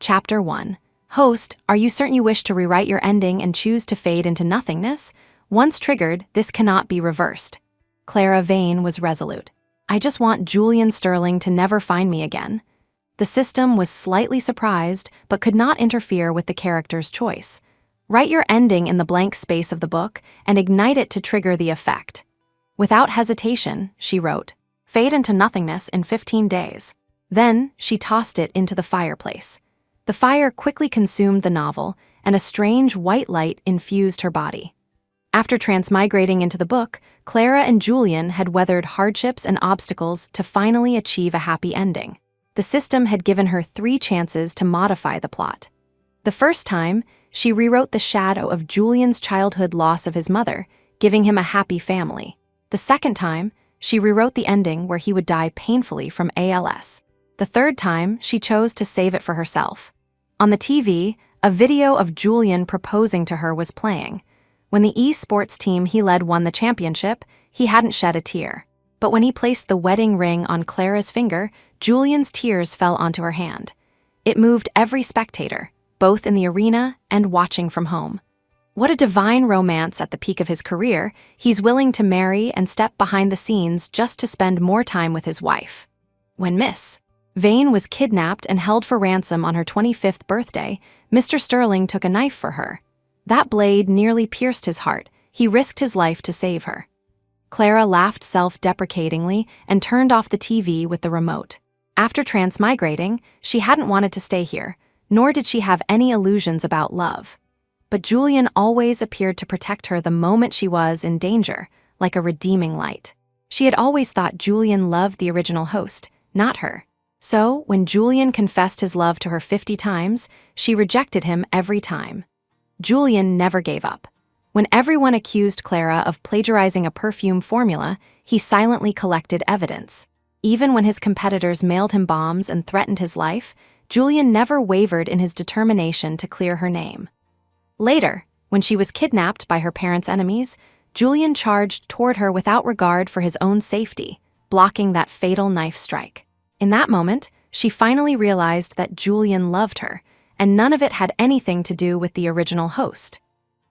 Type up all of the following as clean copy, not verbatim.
Chapter 1. Host, are you certain you wish to rewrite your ending and choose to fade into nothingness? Once triggered, this cannot be reversed. Clara Vane was resolute. I just want Julian Sterling to never find me again. The system was slightly surprised, but could not interfere with the character's choice. Write your ending in the blank space of the book and ignite it to trigger the effect. Without hesitation, she wrote, fade into nothingness in 15 days. Then, she tossed it into the fireplace. The fire quickly consumed the novel, and a strange white light infused her body. After transmigrating into the book, Clara and Julian had weathered hardships and obstacles to finally achieve a happy ending. The system had given her 3 chances to modify the plot. The first time, she rewrote the shadow of Julian's childhood loss of his mother, giving him a happy family. The second time, she rewrote the ending where he would die painfully from ALS. The third time, she chose to save it for herself. On the TV, a video of Julian proposing to her was playing. When the esports team he led won the championship, he hadn't shed a tear. But when he placed the wedding ring on Clara's finger, Julian's tears fell onto her hand. It moved every spectator, both in the arena and watching from home. What a divine romance at the peak of his career, he's willing to marry and step behind the scenes just to spend more time with his wife. When Miss Vane was kidnapped and held for ransom on her 25th birthday, Mr. Sterling took a knife for her. That blade nearly pierced his heart. He risked his life to save her. Clara laughed self-deprecatingly and turned off the TV with the remote. After transmigrating, she hadn't wanted to stay here, nor did she have any illusions about love. But Julian always appeared to protect her the moment she was in danger, like a redeeming light. She had always thought Julian loved the original host, not her. So, when Julian confessed his love to her 50 times, she rejected him every time. Julian never gave up. When everyone accused Clara of plagiarizing a perfume formula, he silently collected evidence. Even when his competitors mailed him bombs and threatened his life, Julian never wavered in his determination to clear her name. Later, when she was kidnapped by her parents' enemies, Julian charged toward her without regard for his own safety, blocking that fatal knife strike. In that moment, she finally realized that Julian loved her, and none of it had anything to do with the original host.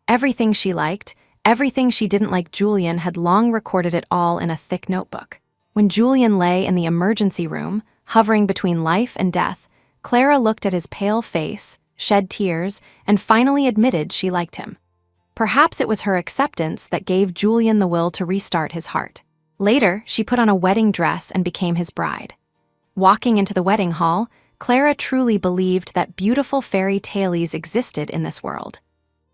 Everything she liked, everything she didn't like, Julian had long recorded it all in a thick notebook. When Julian lay in the emergency room, hovering between life and death, Clara looked at his pale face, shed tears, and finally admitted she liked him. Perhaps it was her acceptance that gave Julian the will to restart his heart. Later, she put on a wedding dress and became his bride. Walking into the wedding hall, Clara truly believed that beautiful fairy tales existed in this world.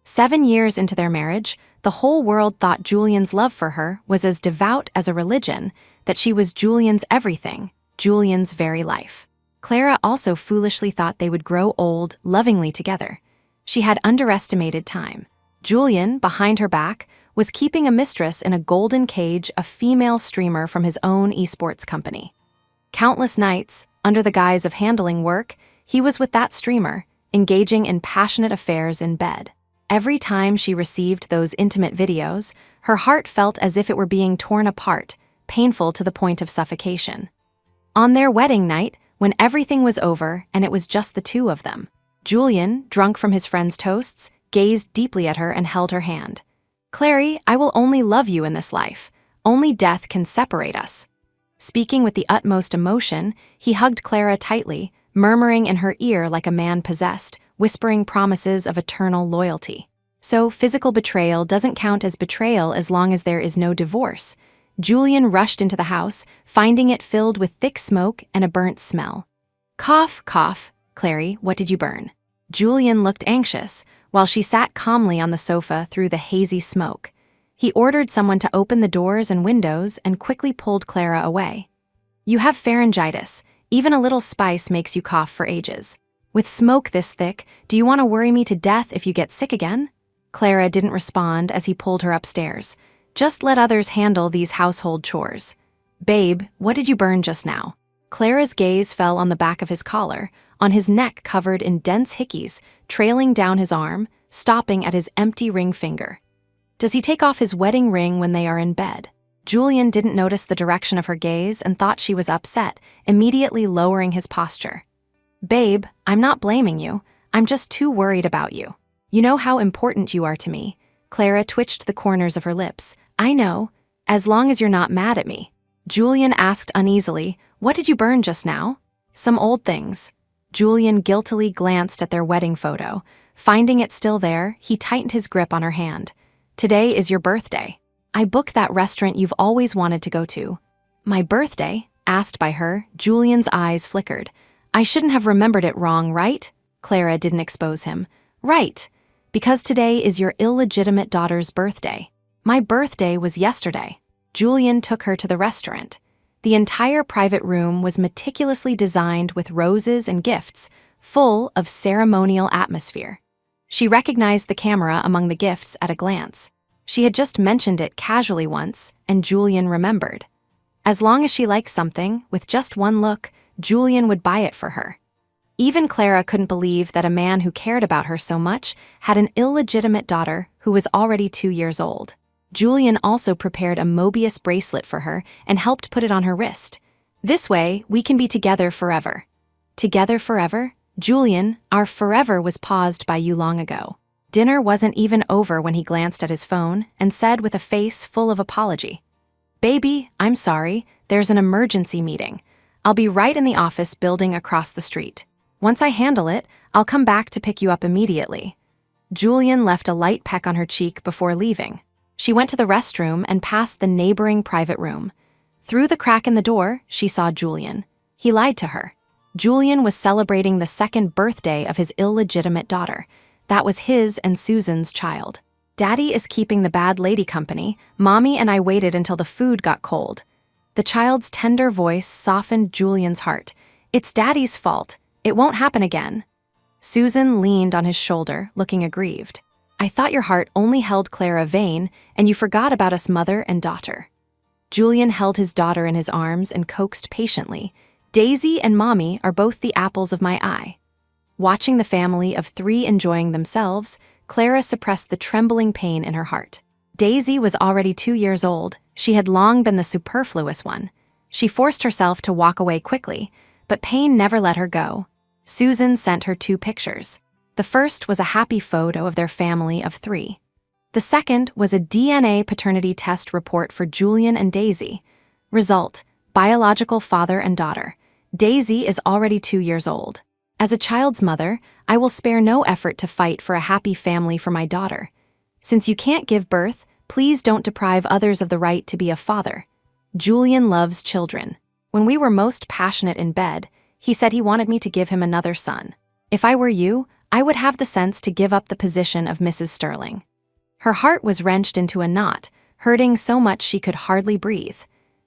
7 years into their marriage, the whole world thought Julian's love for her was as devout as a religion, that she was Julian's everything, Julian's very life. Clara also foolishly thought they would grow old lovingly together. She had underestimated time. Julian, behind her back, was keeping a mistress in a golden cage, a female streamer from his own esports company. Countless nights, under the guise of handling work, he was with that streamer, engaging in passionate affairs in bed. Every time she received those intimate videos, her heart felt as if it were being torn apart, painful to the point of suffocation. On their wedding night, when everything was over and it was just the two of them, Julian, drunk from his friend's toasts, gazed deeply at her and held her hand. "Clary, I will only love you in this life. Only death can separate us." Speaking with the utmost emotion, he hugged Clara tightly, murmuring in her ear like a man possessed, whispering promises of eternal loyalty. So physical betrayal doesn't count as betrayal as long as there is no divorce. Julian rushed into the house, finding it filled with thick smoke and a burnt smell. "Cough, cough, Clary, what did you burn?" Julian looked anxious, while she sat calmly on the sofa through the hazy smoke. He ordered someone to open the doors and windows and quickly pulled Clara away. "You have pharyngitis. Even a little spice makes you cough for ages. With smoke this thick, do you want to worry me to death if you get sick again?" Clara didn't respond as he pulled her upstairs. "Just let others handle these household chores." "Babe, what did you burn just now?" Clara's gaze fell on the back of his collar, on his neck covered in dense hickeys, trailing down his arm, stopping at his empty ring finger. Does he take off his wedding ring when they are in bed? Julian didn't notice the direction of her gaze and thought she was upset, immediately lowering his posture. Babe, I'm not blaming you. I'm just too worried about you. You know how important you are to me. Clara twitched the corners of her lips. I know, as long as you're not mad at me. Julian asked uneasily, what did you burn just now? Some old things. Julian guiltily glanced at their wedding photo. Finding it still there, he tightened his grip on her hand. Today is your birthday. I booked that restaurant you've always wanted to go to. My birthday? Asked by her, Julian's eyes flickered. I shouldn't have remembered it wrong, right? Clara didn't expose him. Right, because today is your illegitimate daughter's birthday. My birthday was yesterday. Julian took her to the restaurant. The entire private room was meticulously designed with roses and gifts, full of ceremonial atmosphere. She recognized the camera among the gifts at a glance. She had just mentioned it casually once, and Julian remembered. As long as she liked something, with just one look, Julian would buy it for her. Even Clara couldn't believe that a man who cared about her so much had an illegitimate daughter who was already 2 years old. Julian also prepared a Mobius bracelet for her and helped put it on her wrist. This way, we can be together forever. Together forever? Julian, our forever was paused by you long ago. Dinner wasn't even over when he glanced at his phone and said with a face full of apology, Baby, I'm sorry, there's an emergency meeting. I'll be right in the office building across the street. Once I handle it, I'll come back to pick you up immediately. Julian left a light peck on her cheek before leaving. She went to the restroom and passed the neighboring private room. Through the crack in the door, she saw Julian. He lied to her. Julian was celebrating the second birthday of his illegitimate daughter. That was his and Susan's child. Daddy is keeping the bad lady company. Mommy and I waited until the food got cold. The child's tender voice softened Julian's heart. It's Daddy's fault. It won't happen again. Susan leaned on his shoulder, looking aggrieved. I thought your heart only held Clara Vane, and you forgot about us mother and daughter. Julian held his daughter in his arms and coaxed patiently. Daisy and Mommy are both the apples of my eye. Watching the family of 3 enjoying themselves, Clara suppressed the trembling pain in her heart. Daisy was already 2 years old. She had long been the superfluous one. She forced herself to walk away quickly, but pain never let her go. Susan sent her 2 pictures. The first was a happy photo of their family of 3. The second was a DNA paternity test report for Julian and Daisy. Result: biological father and daughter. Daisy is already 2 years old. As a child's mother, I will spare no effort to fight for a happy family for my daughter. Since you can't give birth, please don't deprive others of the right to be a father. Julian loves children. When we were most passionate in bed, he said he wanted me to give him another son. If I were you, I would have the sense to give up the position of Mrs. Sterling. Her heart was wrenched into a knot, hurting so much she could hardly breathe.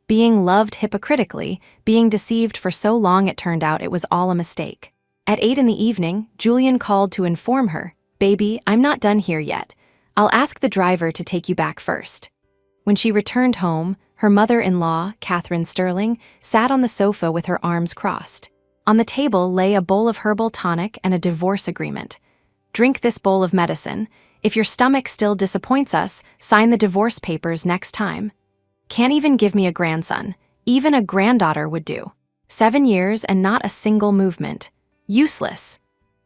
Being loved hypocritically, being deceived for so long it turned out it was all a mistake. At 8 in the evening, Julian called to inform her, Baby, I'm not done here yet. I'll ask the driver to take you back first. When she returned home, her mother-in-law, Catherine Sterling, sat on the sofa with her arms crossed. On the table lay a bowl of herbal tonic and a divorce agreement. Drink this bowl of medicine. If your stomach still disappoints us, sign the divorce papers next time. Can't even give me a grandson. Even a granddaughter would do. 7 years and not a single movement. Useless.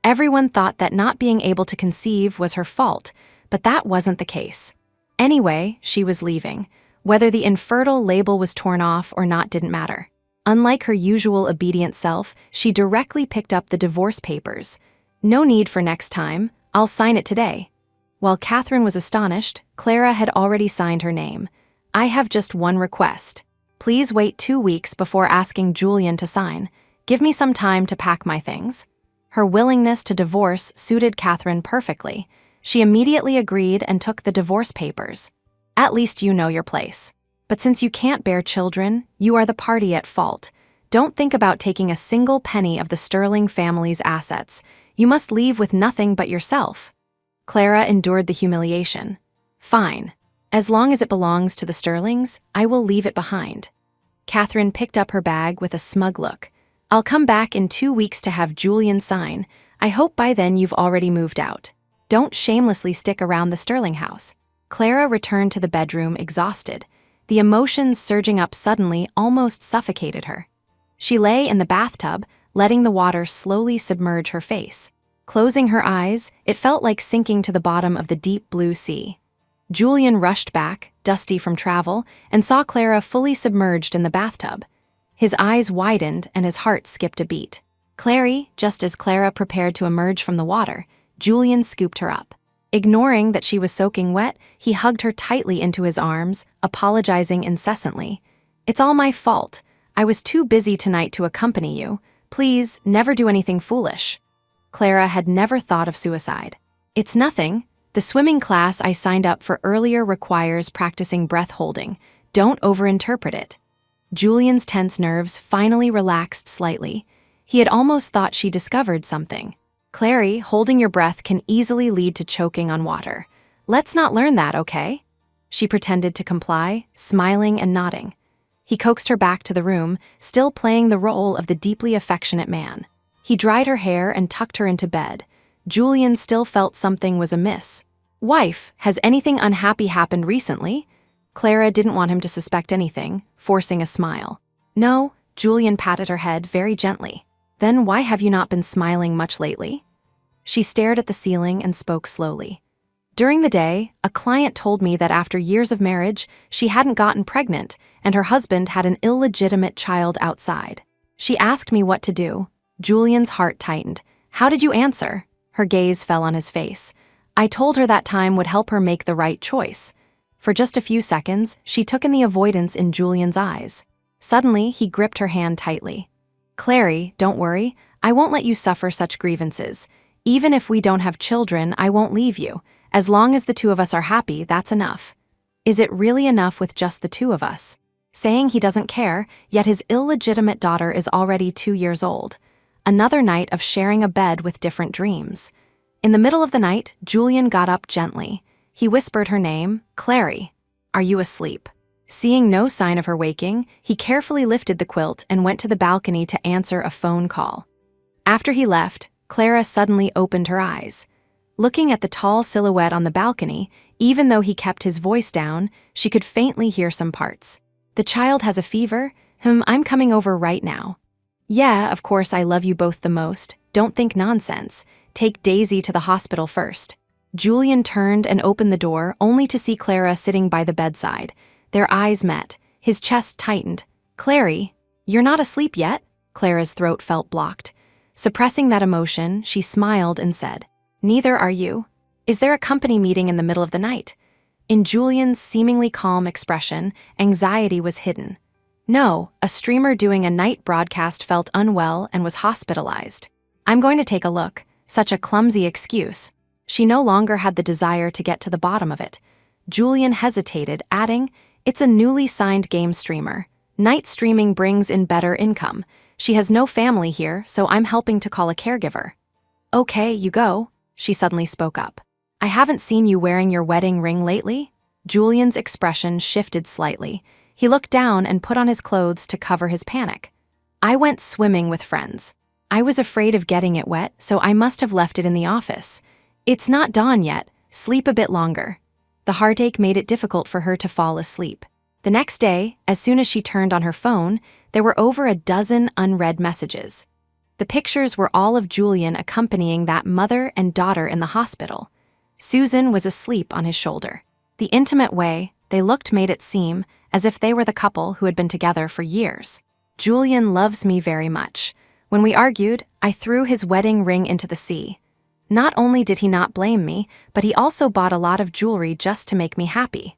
Everyone thought that not being able to conceive was her fault, but that wasn't the case. Anyway, she was leaving. Whether the infertile label was torn off or not didn't matter. Unlike her usual obedient self, she directly picked up the divorce papers. No need for next time. I'll sign it today. While Catherine was astonished, Clara had already signed her name. I have just one request. Please wait 2 weeks before asking Julian to sign. Give me some time to pack my things. Her willingness to divorce suited Catherine perfectly. She immediately agreed and took the divorce papers. At least you know your place. But since you can't bear children, you are the party at fault. Don't think about taking a single penny of the Sterling family's assets. You must leave with nothing but yourself. Clara endured the humiliation. Fine. As long as it belongs to the Sterlings, I will leave it behind. Catherine picked up her bag with a smug look. I'll come back in 2 weeks to have Julian sign. I hope by then you've already moved out. Don't shamelessly stick around the Sterling house. Clara returned to the bedroom exhausted. The emotions surging up suddenly almost suffocated her. She lay in the bathtub, letting the water slowly submerge her face. Closing her eyes, it felt like sinking to the bottom of the deep blue sea. Julian rushed back, dusty from travel, and saw Clara fully submerged in the bathtub. His eyes widened and his heart skipped a beat. Clary, just as Clara prepared to emerge from the water, Julian scooped her up. Ignoring that she was soaking wet, he hugged her tightly into his arms, apologizing incessantly. "It's all my fault. I was too busy tonight to accompany you. Please, never do anything foolish." Clara had never thought of suicide. "It's nothing. The swimming class I signed up for earlier requires practicing breath holding. Don't overinterpret it." Julian's tense nerves finally relaxed slightly. He had almost thought she discovered something. "Clary, holding your breath can easily lead to choking on water. Let's not learn that, okay?" She pretended to comply, smiling and nodding. He coaxed her back to the room, still playing the role of the deeply affectionate man. He dried her hair and tucked her into bed. Julian still felt something was amiss. "Wife, has anything unhappy happened recently?" Clara didn't want him to suspect anything, forcing a smile. "No," Julian patted her head very gently. "Then why have you not been smiling much lately?" She stared at the ceiling and spoke slowly. "During the day, a client told me that after years of marriage, she hadn't gotten pregnant and her husband had an illegitimate child outside. She asked me what to do." Julian's heart tightened. "How did you answer?" Her gaze fell on his face. "I told her that time would help her make the right choice." For just a few seconds, she took in the avoidance in Julian's eyes. Suddenly, he gripped her hand tightly. "Clary, don't worry. I won't let you suffer such grievances. Even if we don't have children, I won't leave you. As long as the two of us are happy, that's enough." Is it really enough with just the two of us? Saying he doesn't care, yet his illegitimate daughter is already 2 years old. Another night of sharing a bed with different dreams. In the middle of the night, Julian got up gently. He whispered her name, "Clary, are you asleep?" Seeing no sign of her waking, he carefully lifted the quilt and went to the balcony to answer a phone call. After he left, Clara suddenly opened her eyes. Looking at the tall silhouette on the balcony, even though he kept his voice down, she could faintly hear some parts. "The child has a fever? I'm coming over right now." "Yeah, of course I love you both the most. Don't think nonsense. Take Daisy to the hospital first." Julian turned and opened the door, only to see Clara sitting by the bedside. Their eyes met. His chest tightened. "Clary, you're not asleep yet?" Clara's throat felt blocked. Suppressing that emotion, she smiled and said, "Neither are you. Is there a company meeting in the middle of the night?" In Julian's seemingly calm expression, anxiety was hidden. "No, a streamer doing a night broadcast felt unwell and was hospitalized. I'm going to take a look." Such a clumsy excuse. She no longer had the desire to get to the bottom of it. Julian hesitated, adding, "It's a newly signed game streamer. Night streaming brings in better income. She has no family here, so I'm helping to call a caregiver." "Okay, you go," she suddenly spoke up. "I haven't seen you wearing your wedding ring lately." Julian's expression shifted slightly. He looked down and put on his clothes to cover his panic. "I went swimming with friends. I was afraid of getting it wet, so I must have left it in the office. It's not dawn yet. Sleep a bit longer." The heartache made it difficult for her to fall asleep. The next day, as soon as she turned on her phone, there were over a dozen unread messages. The pictures were all of Julian accompanying that mother and daughter in the hospital. Susan was asleep on his shoulder. The intimate way they looked made it seem as if they were the couple who had been together for years. "Julian loves me very much. When we argued, I threw his wedding ring into the sea. Not only did he not blame me, but he also bought a lot of jewelry just to make me happy.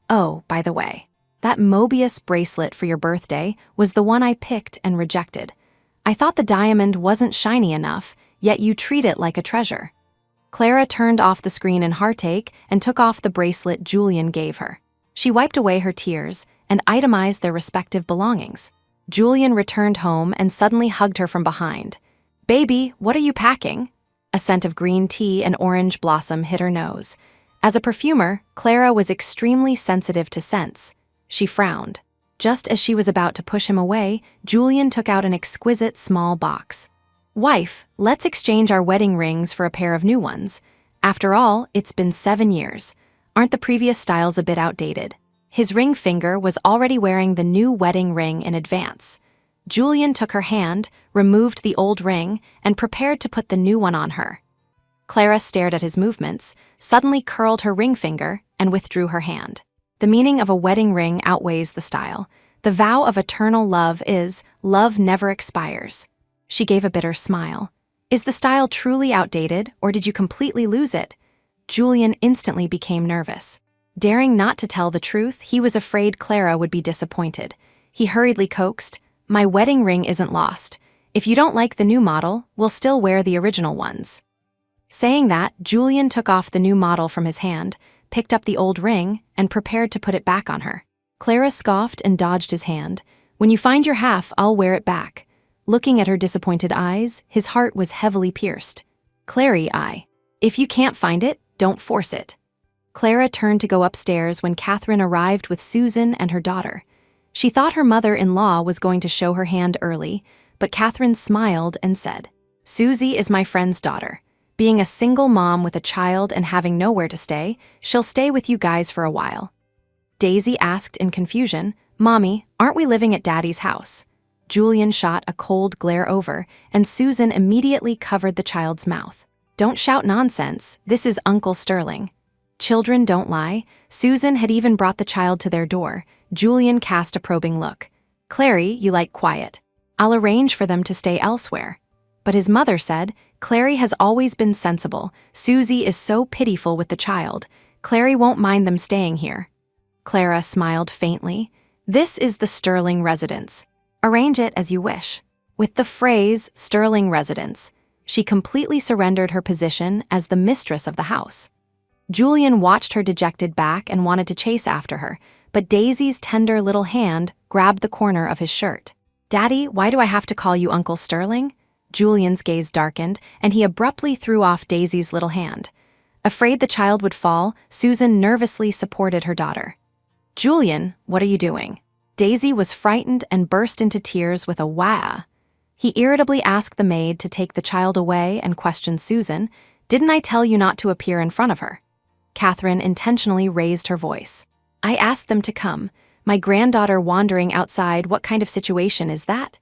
Oh, by the way, that Mobius bracelet for your birthday was the one I picked and rejected. I thought the diamond wasn't shiny enough, yet you treat it like a treasure." Clara turned off the screen in heartache and took off the bracelet Julian gave her. She wiped away her tears and itemized their respective belongings. Julian returned home and suddenly hugged her from behind. "Baby, what are you packing?" A scent of green tea and orange blossom hit her nose. As a perfumer, Clara was extremely sensitive to scents. She frowned. Just as she was about to push him away, Julian took out an exquisite small box. "Wife, let's exchange our wedding rings for a pair of new ones. After all, it's been 7 years. Aren't the previous styles a bit outdated?" His ring finger was already wearing the new wedding ring in advance. Julian took her hand, removed the old ring, and prepared to put the new one on her. Clara stared at his movements, suddenly curled her ring finger, and withdrew her hand. The meaning of a wedding ring outweighs the style. The vow of eternal love is, love never expires. She gave a bitter smile. Is the style truly outdated, or did you completely lose it? Julian instantly became nervous. Daring not to tell the truth, he was afraid Clara would be disappointed. He hurriedly coaxed, "My wedding ring isn't lost. If you don't like the new model, we'll still wear the original ones." Saying that, Julian took off the new model from his hand, picked up the old ring, and prepared to put it back on her. Clara scoffed and dodged his hand. "When you find your half, I'll wear it back." Looking at her disappointed eyes, his heart was heavily pierced. "Clary, if you can't find it, don't force it." Clara turned to go upstairs when Catherine arrived with Susan and her daughter. She thought her mother-in-law was going to show her hand early, but Catherine smiled and said, "Susie is my friend's daughter. Being a single mom with a child and having nowhere to stay, she'll stay with you guys for a while." Daisy asked in confusion, "Mommy, aren't we living at Daddy's house?" Julian shot a cold glare over, and Susan immediately covered the child's mouth. "Don't shout nonsense, this is Uncle Sterling." Children don't lie. Susan had even brought the child to their door. Julian cast a probing look. "Clary, you like quiet. I'll arrange for them to stay elsewhere." But his mother said, "Clary has always been sensible. Susie is so pitiful with the child. Clary won't mind them staying here." Clara smiled faintly. "This is the Sterling residence. Arrange it as you wish." With the phrase, Sterling residence, she completely surrendered her position as the mistress of the house. Julian watched her dejected back and wanted to chase after her, but Daisy's tender little hand grabbed the corner of his shirt. "Daddy, why do I have to call you Uncle Sterling?" Julian's gaze darkened, and he abruptly threw off Daisy's little hand. Afraid the child would fall, Susan nervously supported her daughter. "Julian, what are you doing?" Daisy was frightened and burst into tears with a wah. He irritably asked the maid to take the child away and questioned Susan, "Didn't I tell you not to appear in front of her?" Catherine intentionally raised her voice. "I asked them to come. My granddaughter wandering outside, what kind of situation is that?"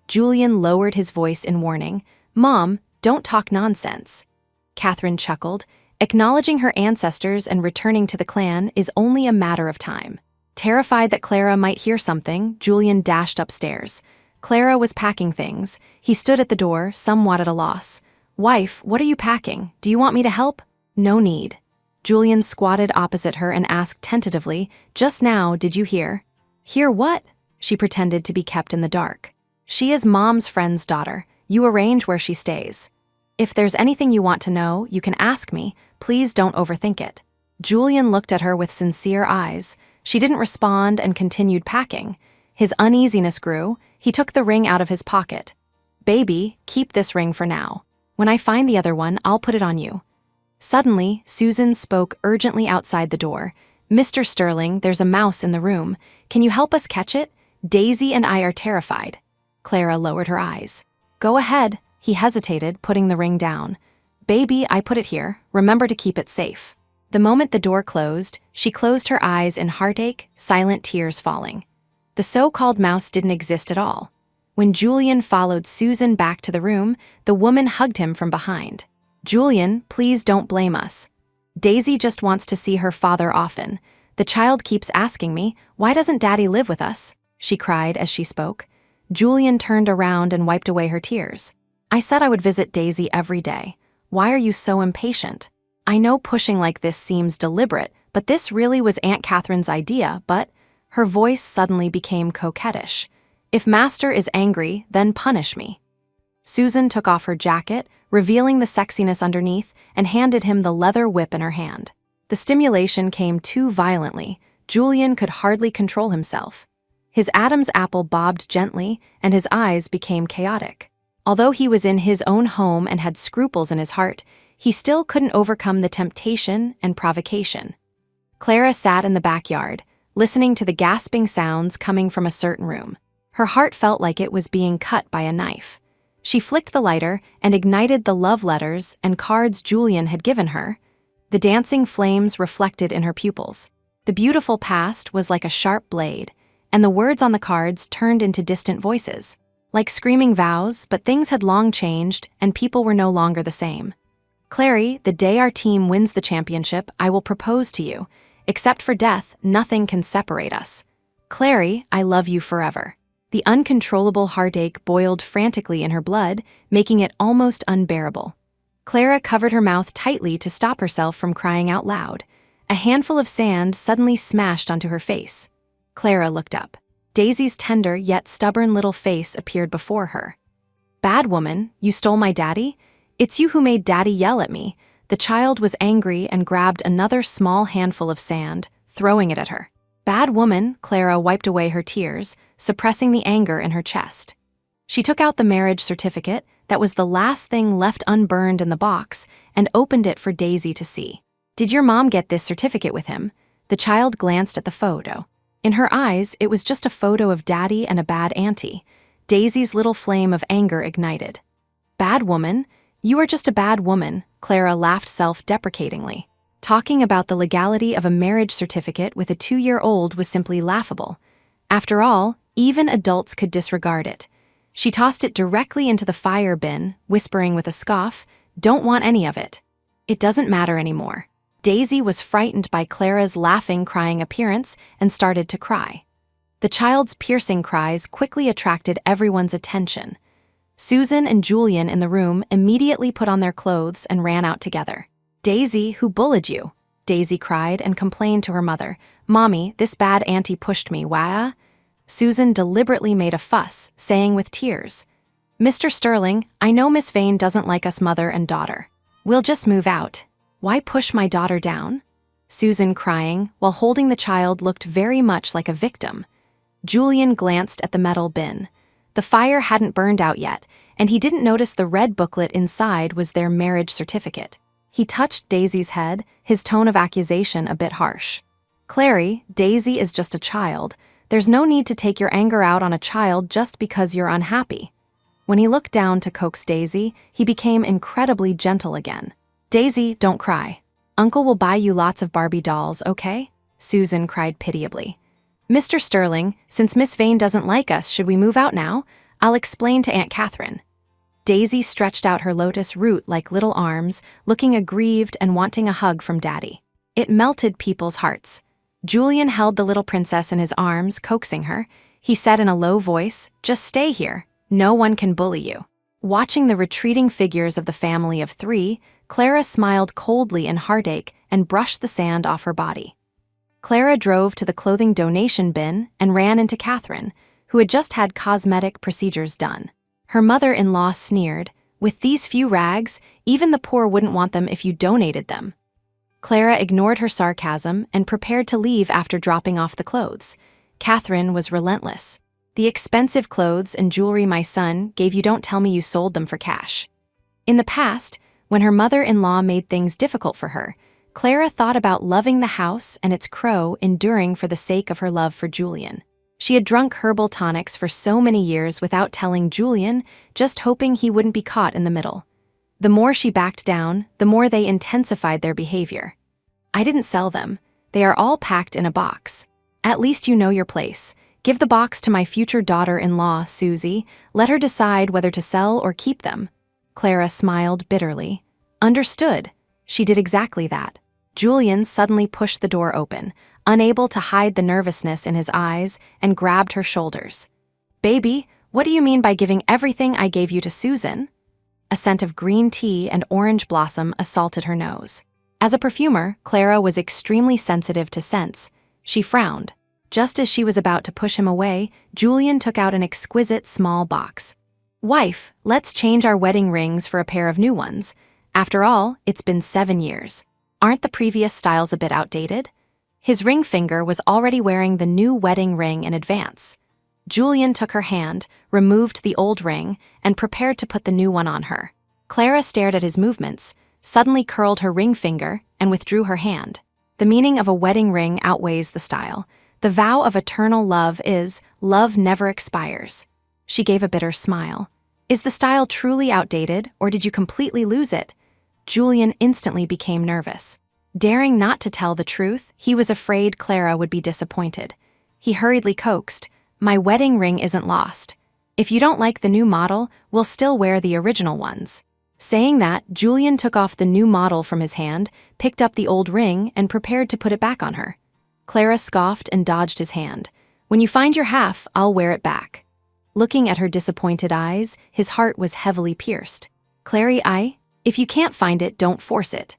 Julian lowered his voice in warning. "Mom, don't talk nonsense." Catherine chuckled. Acknowledging her ancestors and returning to the clan is only a matter of time. Terrified that Clara might hear something, Julian dashed upstairs. Clara was packing things. He stood at the door, somewhat at a loss. "Wife, what are you packing? Do you want me to help?" "No need." Julian squatted opposite her and asked tentatively, "Just now, did you hear?" "Hear what?" She pretended to be kept in the dark. "She is Mom's friend's daughter. You arrange where she stays. If there's anything you want to know, you can ask me. Please don't overthink it." Julian looked at her with sincere eyes. She didn't respond and continued packing. His uneasiness grew. He took the ring out of his pocket. "Baby, keep this ring for now. When I find the other one, I'll put it on you." Suddenly, Susan spoke urgently outside the door. "Mr. Sterling, there's a mouse in the room. Can you help us catch it? Daisy and I are terrified." Clara lowered her eyes. "Go ahead." He hesitated, putting the ring down. "Baby, I put it here. Remember to keep it safe." The moment the door closed, she closed her eyes in heartache, silent tears falling. The so-called mouse didn't exist at all. When Julian followed Susan back to the room, the woman hugged him from behind. "Julian, please don't blame us. Daisy just wants to see her father often. The child keeps asking me, why doesn't Daddy live with us?" she cried as she spoke. Julian turned around and wiped away her tears. "I said I would visit Daisy every day. Why are you so impatient? I know pushing like this seems deliberate, but this really was Aunt Catherine's idea, but..." Her voice suddenly became coquettish. "If Master is angry, then punish me." Susan took off her jacket, revealing the sexiness underneath, and handed him the leather whip in her hand. The stimulation came too violently. Julian could hardly control himself. His Adam's apple bobbed gently, and his eyes became chaotic. Although he was in his own home and had scruples in his heart, he still couldn't overcome the temptation and provocation. Clara sat in the backyard, listening to the gasping sounds coming from a certain room. Her heart felt like it was being cut by a knife. She flicked the lighter and ignited the love letters and cards Julian had given her. The dancing flames reflected in her pupils. The beautiful past was like a sharp blade, and the words on the cards turned into distant voices. Like screaming vows, but things had long changed, and people were no longer the same. Clary, the day our team wins the championship, I will propose to you. Except for death, nothing can separate us. Clary, I love you forever. The uncontrollable heartache boiled frantically in her blood, making it almost unbearable. Clara covered her mouth tightly to stop herself from crying out loud. A handful of sand suddenly smashed onto her face. Clara looked up. Daisy's tender yet stubborn little face appeared before her. Bad woman, you stole my daddy? It's you who made Daddy yell at me. The child was angry and grabbed another small handful of sand, throwing it at her. Bad woman, Clara wiped away her tears, suppressing the anger in her chest. She took out the marriage certificate, that was the last thing left unburned in the box, and opened it for Daisy to see. Did your mom get this certificate with him? The child glanced at the photo. In her eyes, it was just a photo of Daddy and a bad auntie. Daisy's little flame of anger ignited. Bad woman? You are just a bad woman, Clara laughed self-deprecatingly. Talking about the legality of a marriage certificate with a 2-year-old was simply laughable. After all, even adults could disregard it. She tossed it directly into the fire bin, whispering with a scoff, "Don't want any of it. It doesn't matter anymore." Daisy was frightened by Clara's laughing, crying appearance and started to cry. The child's piercing cries quickly attracted everyone's attention. Susan and Julian in the room immediately put on their clothes and ran out together. Daisy, who bullied you? Daisy cried and complained to her mother. Mommy, this bad auntie pushed me, wah? Susan deliberately made a fuss, saying with tears, Mr. Sterling, I know Miss Vane doesn't like us mother and daughter. We'll just move out. Why push my daughter down? Susan, crying, while holding the child, looked very much like a victim. Julian glanced at the metal bin. The fire hadn't burned out yet, and he didn't notice the red booklet inside was their marriage certificate. He touched Daisy's head, his tone of accusation a bit harsh. Clary, Daisy is just a child. There's no need to take your anger out on a child just because you're unhappy. When he looked down to coax Daisy, he became incredibly gentle again. Daisy, don't cry. Uncle will buy you lots of Barbie dolls, okay? Susan cried pitiably. Mr. Sterling, since Miss Vane doesn't like us, should we move out now? I'll explain to Aunt Catherine. Daisy stretched out her lotus root-like little arms, looking aggrieved and wanting a hug from Daddy. It melted people's hearts. Julian held the little princess in his arms, coaxing her. He said in a low voice, just stay here. No one can bully you. Watching the retreating figures of the family of 3, Clara smiled coldly in heartache and brushed the sand off her body. Clara drove to the clothing donation bin and ran into Catherine, who had just had cosmetic procedures done. Her mother-in-law sneered, with these few rags, even the poor wouldn't want them if you donated them. Clara ignored her sarcasm and prepared to leave after dropping off the clothes. Catherine was relentless. The expensive clothes and jewelry my son gave you, don't tell me you sold them for cash. In the past, when her mother-in-law made things difficult for her, Clara thought about loving the house and its crow enduring for the sake of her love for Julian. She had drunk herbal tonics for so many years without telling Julian, just hoping he wouldn't be caught in the middle. The more she backed down, the more they intensified their behavior. I didn't sell them. They are all packed in a box. At least you know your place. Give the box to my future daughter-in-law, Susie. Let her decide whether to sell or keep them. Clara smiled bitterly. Understood. She did exactly that. Julian suddenly pushed the door open, unable to hide the nervousness in his eyes, and grabbed her shoulders. Baby, what do you mean by giving everything I gave you to Susan? A scent of green tea and orange blossom assaulted her nose. As a perfumer, Clara was extremely sensitive to scents. She frowned. Just as she was about to push him away, Julian took out an exquisite small box. Wife, let's change our wedding rings for a pair of new ones. After all, it's been 7 years. Aren't the previous styles a bit outdated? His ring finger was already wearing the new wedding ring in advance. Julian took her hand, removed the old ring, and prepared to put the new one on her. Clara stared at his movements, suddenly curled her ring finger, and withdrew her hand. The meaning of a wedding ring outweighs the style. The vow of eternal love is, love never expires. She gave a bitter smile. Is the style truly outdated, or did you completely lose it? Julian instantly became nervous. Daring not to tell the truth, he was afraid Clara would be disappointed. He hurriedly coaxed, my wedding ring isn't lost. If you don't like the new model, we'll still wear the original ones." Saying that, Julian took off the new model from his hand, picked up the old ring, and prepared to put it back on her. Clara scoffed and dodged his hand. "When you find your half, I'll wear it back." Looking at her disappointed eyes, his heart was heavily pierced. If you can't find it, don't force it."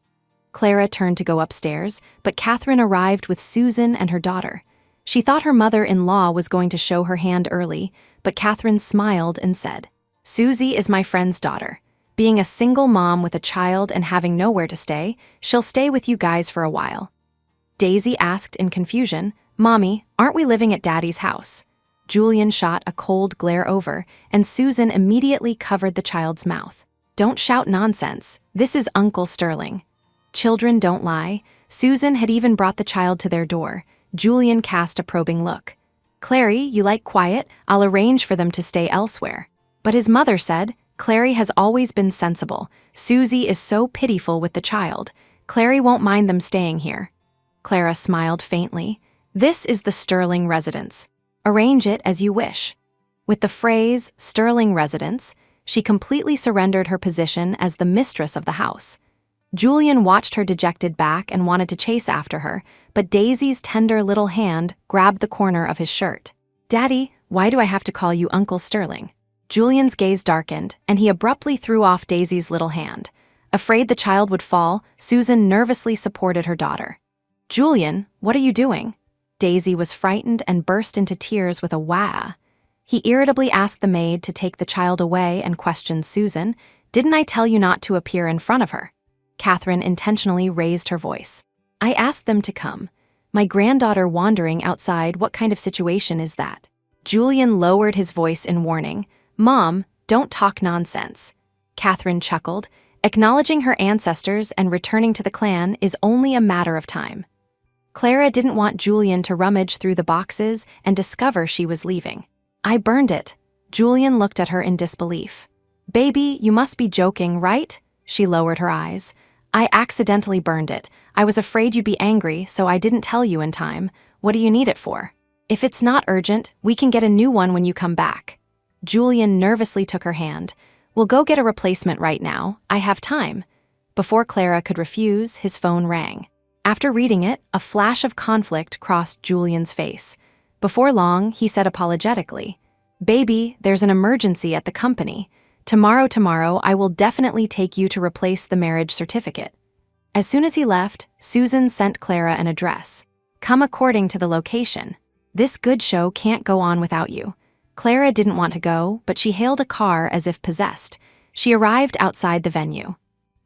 Clara turned to go upstairs, but Catherine arrived with Susan and her daughter. She thought her mother-in-law was going to show her hand early, but Catherine smiled and said, "Susie is my friend's daughter. Being a single mom with a child and having nowhere to stay, she'll stay with you guys for a while." Daisy asked in confusion, "Mommy, aren't we living at Daddy's house?" Julian shot a cold glare over, and Susan immediately covered the child's mouth. "Don't shout nonsense. This is Uncle Sterling." Children don't lie. Susan had even brought the child to their door. Julian cast a probing look. "Clary, you like quiet? I'll arrange for them to stay elsewhere." But his mother said, "Clary has always been sensible. Susie is so pitiful with the child. Clary won't mind them staying here." Clara smiled faintly. "This is the Sterling residence. Arrange it as you wish." With the phrase, Sterling residence, she completely surrendered her position as the mistress of the house. Julian watched her dejected back and wanted to chase after her, but Daisy's tender little hand grabbed the corner of his shirt. "Daddy, why do I have to call you Uncle Sterling?" Julian's gaze darkened, and he abruptly threw off Daisy's little hand. Afraid the child would fall, Susan nervously supported her daughter. "Julian, what are you doing?" Daisy was frightened and burst into tears with a wah. He irritably asked the maid to take the child away and questioned Susan. "Didn't I tell you not to appear in front of her?" Catherine intentionally raised her voice. "I asked them to come. My granddaughter wandering outside, what kind of situation is that?" Julian lowered his voice in warning. "Mom, don't talk nonsense." Catherine chuckled. Acknowledging her ancestors and returning to the clan is only a matter of time. Clara didn't want Julian to rummage through the boxes and discover she was leaving. "I burned it." Julian looked at her in disbelief. "Baby, you must be joking, right?" She lowered her eyes. "I accidentally burned it. I was afraid you'd be angry, so I didn't tell you in time. What do you need it for?" "If it's not urgent, we can get a new one when you come back." Julian nervously took her hand. "We'll go get a replacement right now. I have time." Before Clara could refuse, his phone rang. After reading it, a flash of conflict crossed Julian's face. Before long, he said apologetically, "Baby, there's an emergency at the company. Tomorrow, I will definitely take you to replace the marriage certificate." As soon as he left, Susan sent Clara an address. "Come according to the location. This good show can't go on without you." Clara didn't want to go, but she hailed a car as if possessed. She arrived outside the venue.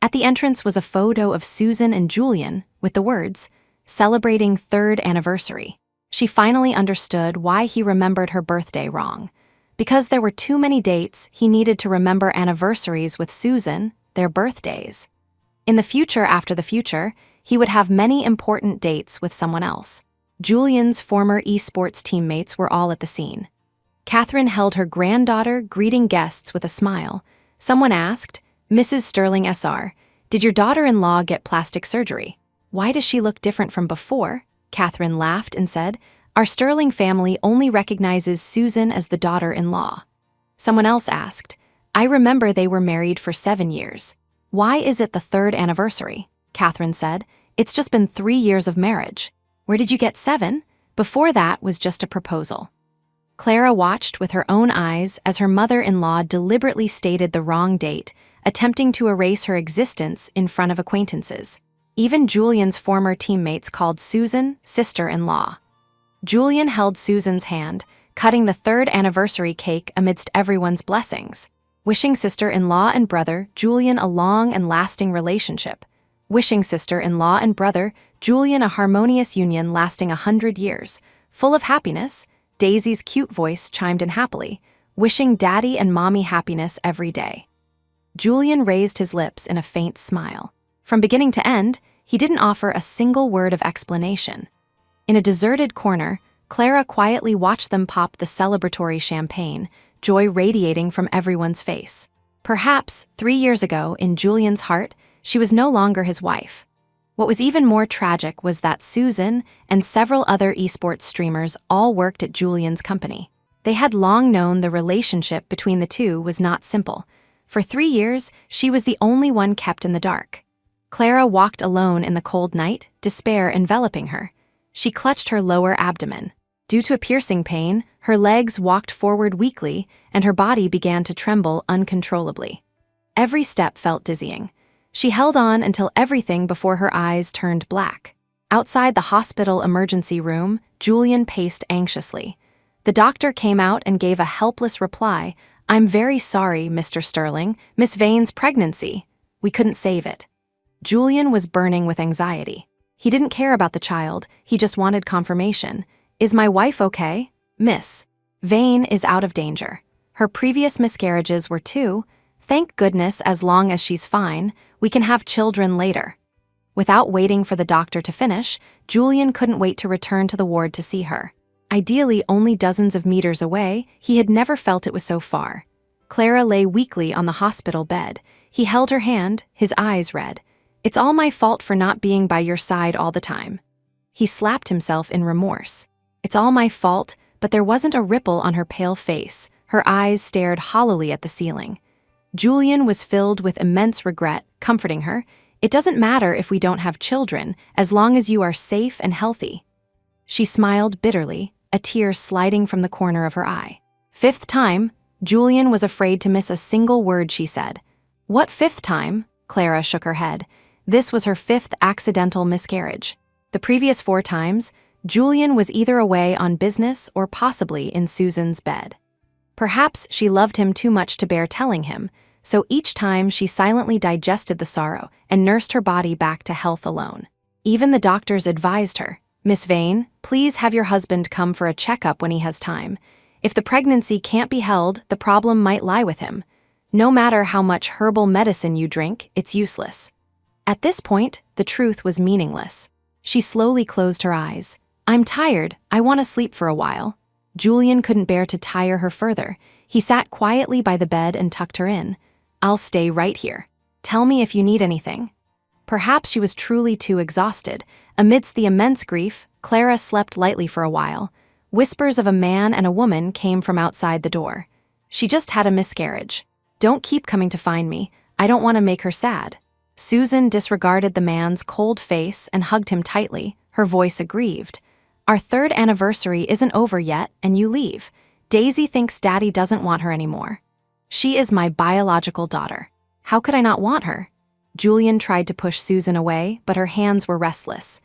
At the entrance was a photo of Susan and Julian with the words, "Celebrating 3rd anniversary." She finally understood why he remembered her birthday wrong. Because there were too many dates, he needed to remember anniversaries with Susan, their birthdays. In the future after the future, he would have many important dates with someone else. Julian's former esports teammates were all at the scene. Catherine held her granddaughter greeting guests with a smile. Someone asked, "Mrs. Sterling SR, did your daughter-in-law get plastic surgery? Why does she look different from before?" Catherine laughed and said, "Our Sterling family only recognizes Susan as the daughter-in-law." Someone else asked, "I remember they were married for 7 years. Why is it the 3rd anniversary?" Catherine said, "It's just been 3 years of marriage." "Where did you get 7? Before that was just a proposal." Clara watched with her own eyes as her mother-in-law deliberately stated the wrong date, attempting to erase her existence in front of acquaintances. Even Julian's former teammates called Susan sister-in-law. Julian held Susan's hand, cutting the 3rd anniversary cake amidst everyone's blessings, wishing sister-in-law and brother Julian a long and lasting relationship, wishing sister-in-law and brother Julian a harmonious union lasting 100 years, full of happiness. Daisy's cute voice chimed in happily, wishing Daddy and Mommy happiness every day. Julian raised his lips in a faint smile. From beginning to end, he didn't offer a single word of explanation. In a deserted corner, Clara quietly watched them pop the celebratory champagne, joy radiating from everyone's face. Perhaps, 3 years ago, in Julian's heart, she was no longer his wife. What was even more tragic was that Susan and several other esports streamers all worked at Julian's company. They had long known the relationship between the two was not simple. For 3 years, she was the only one kept in the dark. Clara walked alone in the cold night, despair enveloping her. She clutched her lower abdomen. Due to a piercing pain, her legs walked forward weakly, and her body began to tremble uncontrollably. Every step felt dizzying. She held on until everything before her eyes turned black. Outside the hospital emergency room, Julian paced anxiously. The doctor came out and gave a helpless reply. "I'm very sorry, Mr. Sterling. Miss Vane's pregnancy. We couldn't save it." Julian was burning with anxiety. He didn't care about the child, he just wanted confirmation. "Is my wife okay? Miss Vane is out of danger. Her previous miscarriages were 2. Thank goodness, as long as she's fine, we can have children later." Without waiting for the doctor to finish, Julian couldn't wait to return to the ward to see her. Ideally only dozens of meters away, he had never felt it was so far. Clara lay weakly on the hospital bed. He held her hand, his eyes red. "It's all my fault for not being by your side all the time." He slapped himself in remorse. It's all my fault, but there wasn't a ripple on her pale face. Her eyes stared hollowly at the ceiling. Julian was filled with immense regret, comforting her. "It doesn't matter if we don't have children, as long as you are safe and healthy." She smiled bitterly, a tear sliding from the corner of her eye. 5th time, Julian was afraid to miss a single word she said. "What 5th time?" Clara shook her head. This was her 5th accidental miscarriage. The previous 4 times, Julian was either away on business or possibly in Susan's bed. Perhaps she loved him too much to bear telling him, so each time she silently digested the sorrow and nursed her body back to health alone. Even the doctors advised her, "Miss Vane, please have your husband come for a checkup when he has time. If the pregnancy can't be held, the problem might lie with him. No matter how much herbal medicine you drink, it's useless." At this point, the truth was meaningless. She slowly closed her eyes. "I'm tired, I want to sleep for a while." Julian couldn't bear to tire her further. He sat quietly by the bed and tucked her in. "I'll stay right here. Tell me if you need anything." Perhaps she was truly too exhausted. Amidst the immense grief, Clara slept lightly for a while. Whispers of a man and a woman came from outside the door. "She just had a miscarriage. Don't keep coming to find me. I don't want to make her sad." Susan disregarded the man's cold face and hugged him tightly, her voice aggrieved. "Our 3rd anniversary isn't over yet, and you leave. Daisy thinks Daddy doesn't want her anymore. She is my biological daughter. How could I not want her?" Julian tried to push Susan away, but her hands were restless.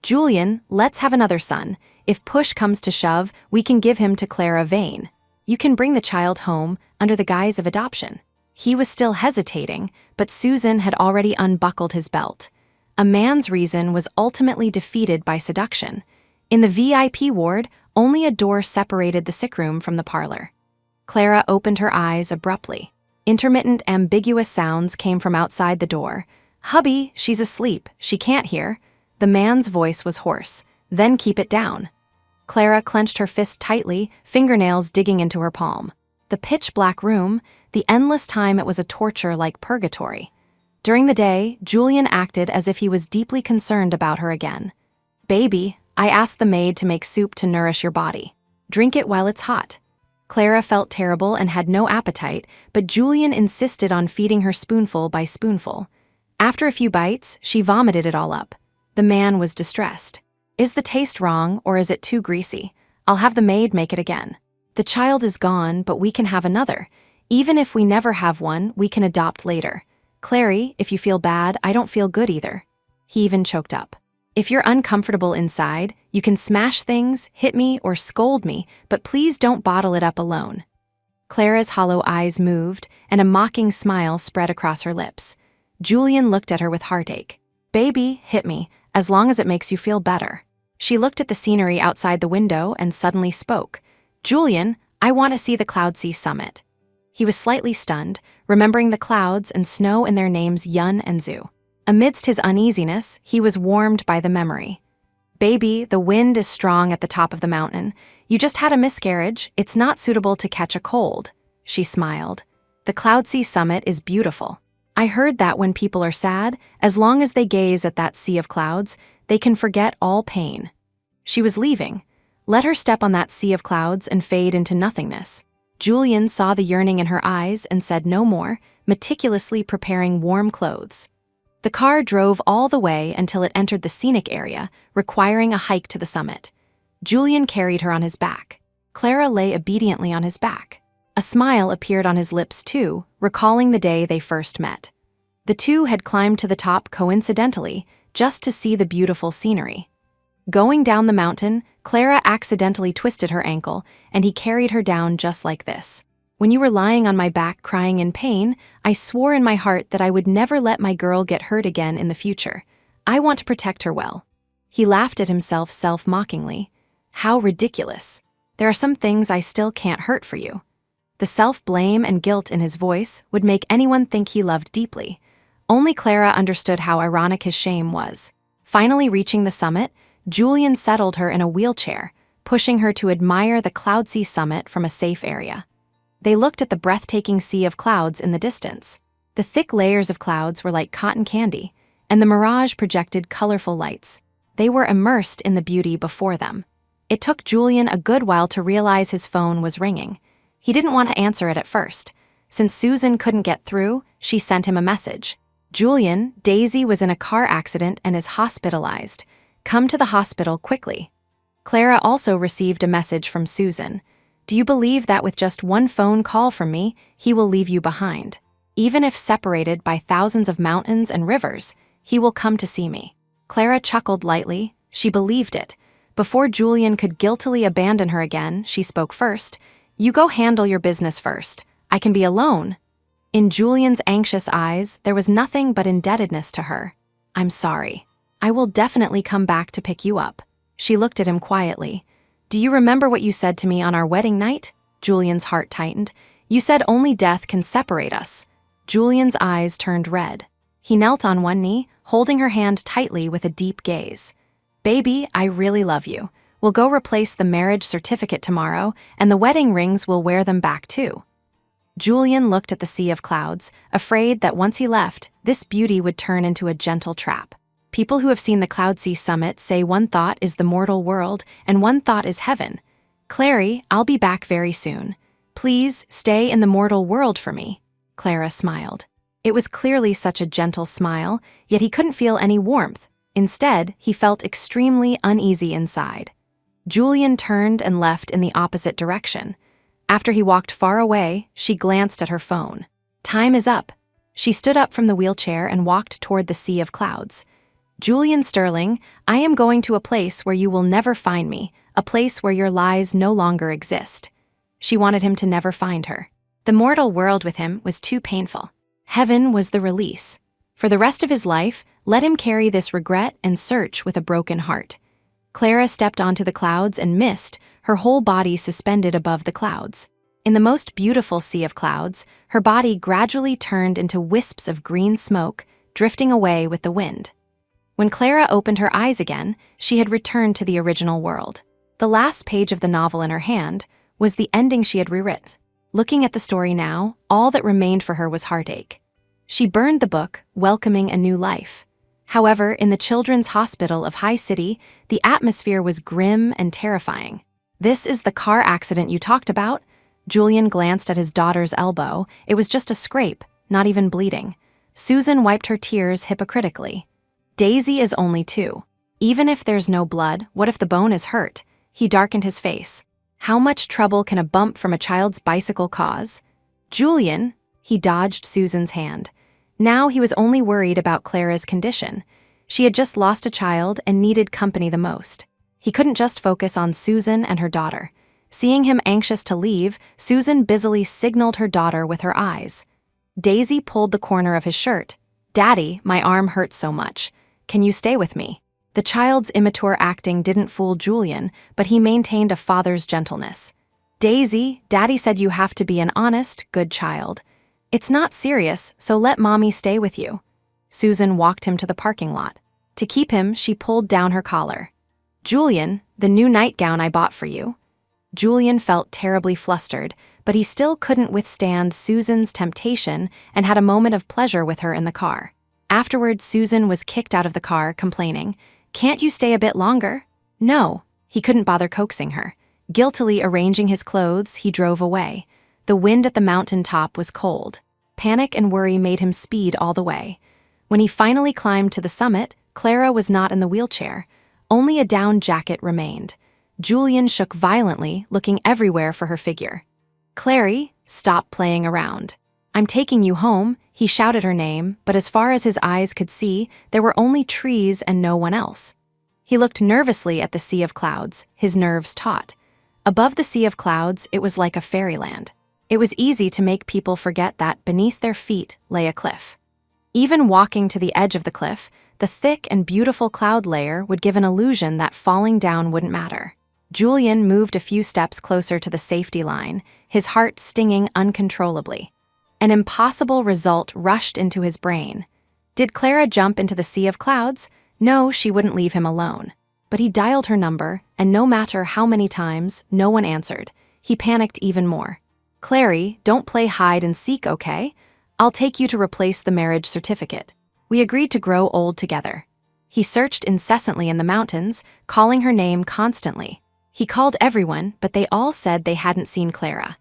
"Julian, let's have another son. If push comes to shove, we can give him to Clara Vane. You can bring the child home under the guise of adoption." He was still hesitating, but Susan had already unbuckled his belt. A man's reason was ultimately defeated by seduction. In the VIP ward, only a door separated the sick room from the parlor. Clara opened her eyes abruptly. Intermittent, ambiguous sounds came from outside the door. "Hubby, she's asleep. She can't hear." The man's voice was hoarse. "Then keep it down." Clara clenched her fist tightly, fingernails digging into her palm. The pitch-black room, the endless time it was a torture like purgatory. During the day, Julian acted as if he was deeply concerned about her again. "Baby, I asked the maid to make soup to nourish your body. Drink it while it's hot." Clara felt terrible and had no appetite, but Julian insisted on feeding her spoonful by spoonful. After a few bites, she vomited it all up. The man was distressed. "Is the taste wrong, or is it too greasy? I'll have the maid make it again." "The child is gone, but we can have another. Even if we never have one, we can adopt later. Clary, if you feel bad, I don't feel good either." He even choked up. "If you're uncomfortable inside, you can smash things, hit me, or scold me, but please don't bottle it up alone." Clara's hollow eyes moved, and a mocking smile spread across her lips. Julian looked at her with heartache. "Baby, hit me, as long as it makes you feel better." She looked at the scenery outside the window and suddenly spoke. "Julian, I want to see the Cloudsea summit." He was slightly stunned, remembering the clouds and snow in their names Yun and Zu. Amidst his uneasiness, he was warmed by the memory. "Baby, the wind is strong at the top of the mountain. You just had a miscarriage. It's not suitable to catch a cold." She smiled. "The Cloudsea summit is beautiful. I heard that when people are sad, as long as they gaze at that sea of clouds, they can forget all pain." She was leaving. Let her step on that sea of clouds and fade into nothingness. Julian saw the yearning in her eyes and said no more, meticulously preparing warm clothes. The car drove all the way until it entered the scenic area, requiring a hike to the summit. Julian carried her on his back. Clara lay obediently on his back. A smile appeared on his lips too, recalling the day they first met. The two had climbed to the top coincidentally, just to see the beautiful scenery. Going down the mountain, Clara accidentally twisted her ankle, and he carried her down just like this. When you were lying on my back crying in pain, I swore in my heart that I would never let my girl get hurt again in the future. I want to protect her well. He laughed at himself self-mockingly. How ridiculous. There are some things I still can't hurt for you. The self-blame and guilt in his voice would make anyone think he loved deeply. Only Clara understood how ironic his shame was. Finally reaching the summit, Julian settled her in a wheelchair, pushing her to admire the Cloudsea summit from a safe area. They looked at the breathtaking sea of clouds in the distance. The thick layers of clouds were like cotton candy, and the mirage projected colorful lights. They were immersed in the beauty before them. It took Julian a good while to realize his phone was ringing. He didn't want to answer it at first. Since Susan couldn't get through, she sent him a message. Julian, Daisy was in a car accident and is hospitalized. Come to the hospital quickly. Clara also received a message from Susan. Do you believe that with just one phone call from me, he will leave you behind? Even if separated by thousands of mountains and rivers, he will come to see me. Clara chuckled lightly. She believed it. Before Julian could guiltily abandon her again, she spoke first. You go handle your business first. I can be alone. In Julian's anxious eyes, there was nothing but indebtedness to her. I'm sorry. I will definitely come back to pick you up. She looked at him quietly. Do you remember what you said to me on our wedding night? Julian's heart tightened. You said only death can separate us. Julian's eyes turned red. He knelt on one knee, holding her hand tightly with a deep gaze. Baby, I really love you. We'll go replace the marriage certificate tomorrow, and the wedding rings will wear them back too. Julian looked at the sea of clouds, afraid that once he left, this beauty would turn into a gentle trap. People who have seen the Cloudsea summit say one thought is the mortal world and one thought is heaven. Clary, I'll be back very soon. Please stay in the mortal world for me. Clara smiled. It was clearly such a gentle smile, yet he couldn't feel any warmth. Instead, he felt extremely uneasy inside. Julian turned and left in the opposite direction. After he walked far away, she glanced at her phone. Time is up. She stood up from the wheelchair and walked toward the sea of clouds. Julian Sterling, I am going to a place where you will never find me, a place where your lies no longer exist. She wanted him to never find her. The mortal world with him was too painful. Heaven was the release. For the rest of his life, let him carry this regret and search with a broken heart. Clara stepped onto the clouds and missed, her whole body suspended above the clouds. In the most beautiful sea of clouds, her body gradually turned into wisps of green smoke, drifting away with the wind. When Clara opened her eyes again, she had returned to the original world. The last page of the novel in her hand was the ending she had rewritten. Looking at the story now, all that remained for her was heartache. She burned the book, welcoming a new life. However, in the Children's Hospital of High City, the atmosphere was grim and terrifying. This is the car accident you talked about? Julian glanced at his daughter's elbow. It was just a scrape, not even bleeding. Susan wiped her tears hypocritically. Daisy is only 2. Even if there's no blood, what if the bone is hurt? He darkened his face. How much trouble can a bump from a child's bicycle cause? Julian, he dodged Susan's hand. Now he was only worried about Clara's condition. She had just lost a child and needed company the most. He couldn't just focus on Susan and her daughter. Seeing him anxious to leave, Susan busily signaled her daughter with her eyes. Daisy pulled the corner of his shirt. Daddy, my arm hurts so much. Can you stay with me? The child's immature acting didn't fool Julian, but he maintained a father's gentleness. Daisy, Daddy said you have to be an honest, good child. It's not serious, so let Mommy stay with you. Susan walked him to the parking lot. To keep him, she pulled down her collar. Julian, the new nightgown I bought for you. Julian felt terribly flustered, but he still couldn't withstand Susan's temptation and had a moment of pleasure with her in the car. Afterwards, Susan was kicked out of the car, complaining, Can't you stay a bit longer? No. He couldn't bother coaxing her. Guiltily arranging his clothes, he drove away. The wind at the mountain top was cold. Panic and worry made him speed all the way. When he finally climbed to the summit, Clara was not in the wheelchair. Only a down jacket remained. Julian shook violently, looking everywhere for her figure. "Clary, stop playing around. I'm taking you home," he shouted her name, but as far as his eyes could see, there were only trees and no one else. He looked nervously at the sea of clouds, his nerves taut. Above the sea of clouds, it was like a fairyland. It was easy to make people forget that beneath their feet lay a cliff. Even walking to the edge of the cliff, the thick and beautiful cloud layer would give an illusion that falling down wouldn't matter. Julian moved a few steps closer to the safety line, his heart stinging uncontrollably. An impossible result rushed into his brain. Did Clara jump into the sea of clouds? No, she wouldn't leave him alone. But he dialed her number, and no matter how many times, no one answered. He panicked even more. "Clary, don't play hide and seek, okay? I'll take you to replace the marriage certificate. We agreed to grow old together." He searched incessantly in the mountains, calling her name constantly. He called everyone, but they all said they hadn't seen Clara.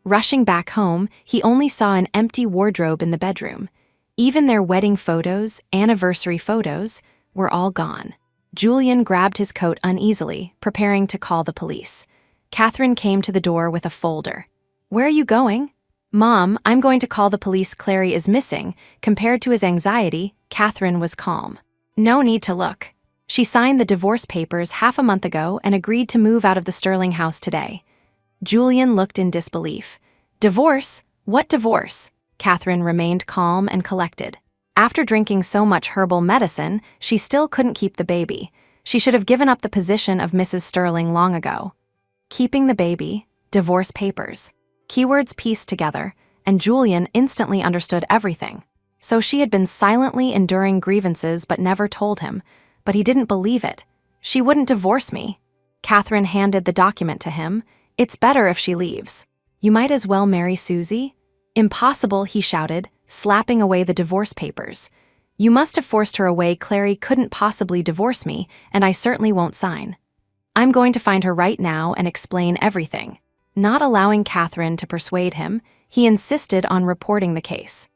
Rushing back home, he only saw an empty wardrobe in the bedroom. Even their wedding photos, anniversary photos, were all gone. Julian grabbed his coat uneasily, preparing to call the police. Catherine came to the door with a folder. "Where are you going?" "Mom, I'm going to call the police. Clary is missing." Compared to his anxiety, Catherine was calm. "No need to look. She signed the divorce papers half a month ago and agreed to move out of the Sterling house today." Julian looked in disbelief. "Divorce? What divorce?" Catherine remained calm and collected. After drinking so much herbal medicine, she still couldn't keep the baby. She should have given up the position of Mrs. Sterling long ago. Keeping the baby, divorce papers. Keywords pieced together, and Julian instantly understood everything. So she had been silently enduring grievances but never told him, but he didn't believe it. "She wouldn't divorce me." Catherine handed the document to him. "It's better if she leaves. You might as well marry Susie." "Impossible," he shouted, slapping away the divorce papers. "You must have forced her away. Clary couldn't possibly divorce me, and I certainly won't sign. I'm going to find her right now and explain everything." Not allowing Catherine to persuade him, he insisted on reporting the case.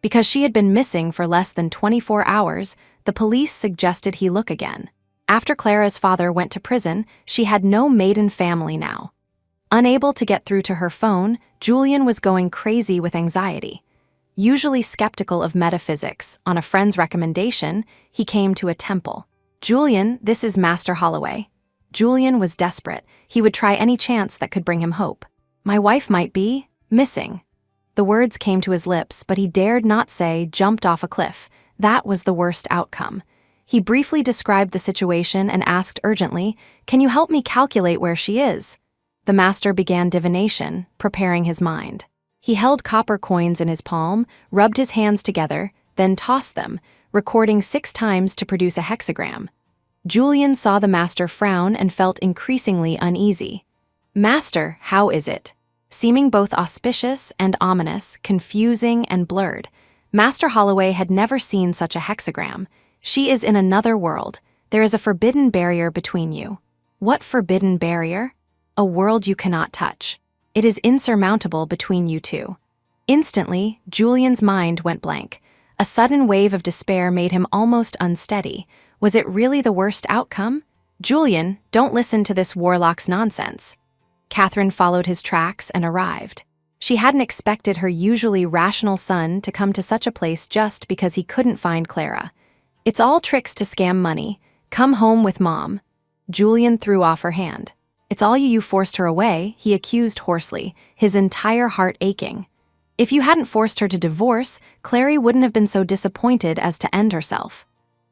Because she had been missing for less than 24 hours, the police suggested he look again. After Clara's father went to prison, she had no maiden family now. Unable to get through to her phone, Julian was going crazy with anxiety. Usually skeptical of metaphysics, on a friend's recommendation, he came to a temple. "Julian, this is Master Holloway." Julian was desperate. He would try any chance that could bring him hope. "My wife might be missing." The words came to his lips, but he dared not say "jumped off a cliff." That was the worst outcome. He briefly described the situation and asked urgently, "Can you help me calculate where she is?" The master began divination, preparing his mind. He held copper coins in his palm, rubbed his hands together, then tossed them, recording 6 times to produce a hexagram. Julian saw the master frown and felt increasingly uneasy. "Master, how is it?" Seeming both auspicious and ominous, confusing and blurred, Master Holloway had never seen such a hexagram. "She is in another world. There is a forbidden barrier between you." "What forbidden barrier?" "A world you cannot touch. It is insurmountable between you two." Instantly, Julian's mind went blank. A sudden wave of despair made him almost unsteady. Was it really the worst outcome? "Julian, don't listen to this warlock's nonsense." Catherine followed his tracks and arrived. She hadn't expected her usually rational son to come to such a place just because he couldn't find Clara. "It's all tricks to scam money. Come home with Mom." Julian threw off her hand. "It's all you forced her away," he accused hoarsely, his entire heart aching. "If you hadn't forced her to divorce, Clary wouldn't have been so disappointed as to end herself."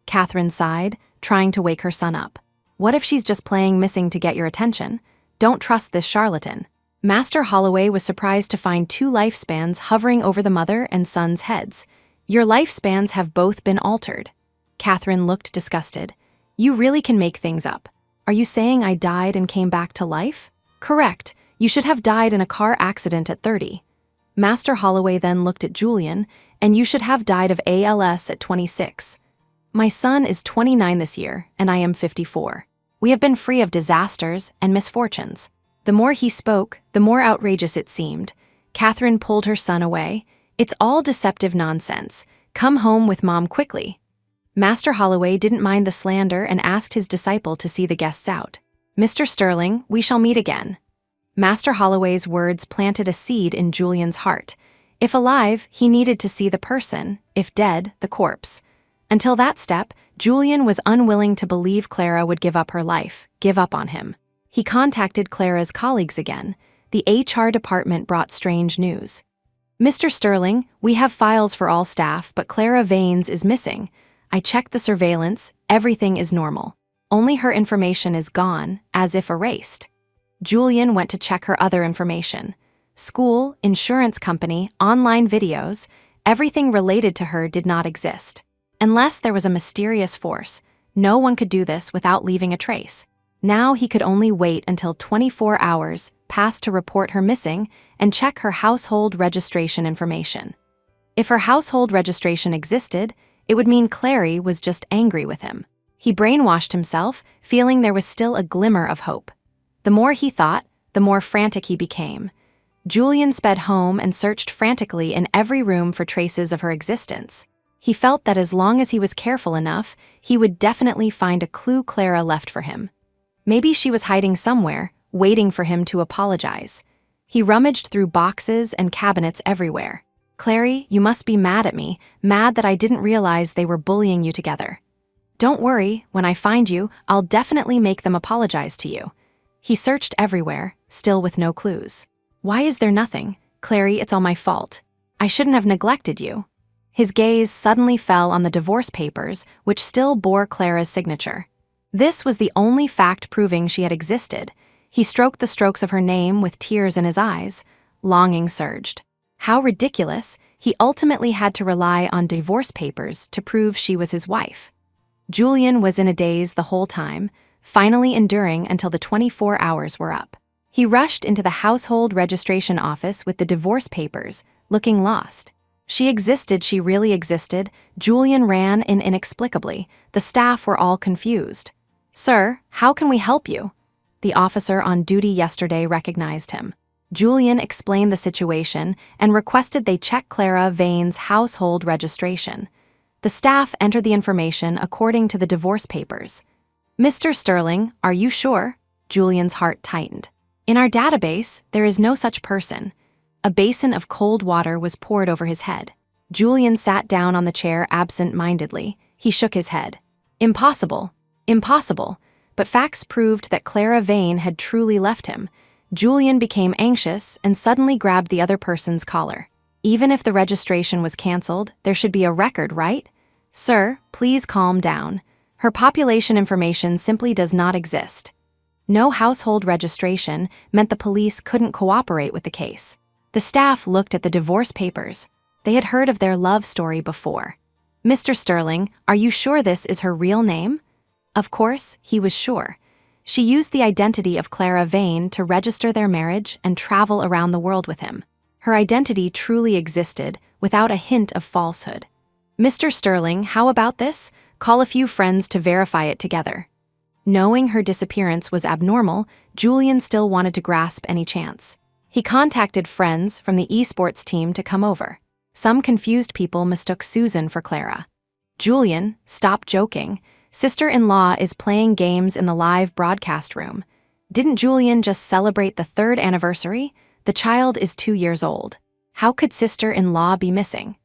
Catherine sighed, trying to wake her son up. "What if she's just playing missing to get your attention? Don't trust this charlatan." Master Holloway was surprised to find 2 lifespans hovering over the mother and son's heads. "Your lifespans have both been altered." Catherine looked disgusted. "You really can make things up. Are you saying I died and came back to life?" "Correct. You should have died in a car accident at 30. Master Holloway then looked at Julian, "And you should have died of ALS at 26. My son is 29 this year, and I am 54. We have been free of disasters and misfortunes." The more he spoke, the more outrageous it seemed. Catherine pulled her son away. "It's all deceptive nonsense. Come home with Mom quickly." Master Holloway didn't mind the slander and asked his disciple to see the guests out. "Mr. Sterling, we shall meet again." Master Holloway's words planted a seed in Julian's heart. If alive, he needed to see the person; if dead, the corpse. Until that step, Julian was unwilling to believe Clara would give up her life, give up on him. He contacted Clara's colleagues again. The HR department brought strange news. "Mr. Sterling, we have files for all staff, but Clara Vanes is missing. I checked the surveillance, everything is normal. Only her information is gone, as if erased." Julian went to check her other information. School, insurance company, online videos, everything related to her did not exist. Unless there was a mysterious force, no one could do this without leaving a trace. Now he could only wait until 24 hours passed to report her missing and check her household registration information. If her household registration existed, it would mean Clary was just angry with him. He brainwashed himself, feeling there was still a glimmer of hope. The more he thought, the more frantic he became. Julian sped home and searched frantically in every room for traces of her existence. He felt that as long as he was careful enough, he would definitely find a clue Clara left for him. Maybe she was hiding somewhere, waiting for him to apologize. He rummaged through boxes and cabinets everywhere. "Clary, you must be mad at me, mad that I didn't realize they were bullying you together. Don't worry, when I find you, I'll definitely make them apologize to you." He searched everywhere, still with no clues. "Why is there nothing? Clary, it's all my fault. I shouldn't have neglected you." His gaze suddenly fell on the divorce papers, which still bore Clara's signature. This was the only fact proving she had existed. He stroked the strokes of her name with tears in his eyes. Longing surged. How ridiculous, he ultimately had to rely on divorce papers to prove she was his wife. Julian was in a daze the whole time, finally enduring until the 24 hours were up. He rushed into the household registration office with the divorce papers, looking lost. She existed, she really existed. Julian ran in inexplicably. The staff were all confused. "Sir, how can we help you?" The officer on duty yesterday recognized him. Julian explained the situation and requested they check Clara Vane's household registration. The staff entered the information according to the divorce papers. "Mr. Sterling, are you sure?" Julian's heart tightened. "In our database, there is no such person." A basin of cold water was poured over his head. Julian sat down on the chair absent-mindedly. He shook his head. "Impossible. Impossible." But facts proved that Clara Vane had truly left him. Julian became anxious and suddenly grabbed the other person's collar. "Even if the registration was canceled, there should be a record, right? Sir, please calm down. Her population information simply does not exist." No household registration meant the police couldn't cooperate with the case. The staff looked at the divorce papers. They had heard of their love story before. "Mr. Sterling, are you sure this is her real name?" Of course, he was sure. She used the identity of Clara Vane to register their marriage and travel around the world with him. Her identity truly existed, without a hint of falsehood. "Mr. Sterling, how about this? Call a few friends to verify it together." Knowing her disappearance was abnormal, Julian still wanted to grasp any chance. He contacted friends from the esports team to come over. Some confused people mistook Susan for Clara. "Julian, stop joking. Sister-in-law is playing games in the live broadcast room. Didn't Julian just celebrate the 3rd anniversary? The child is 2 years old. How could sister-in-law be missing?"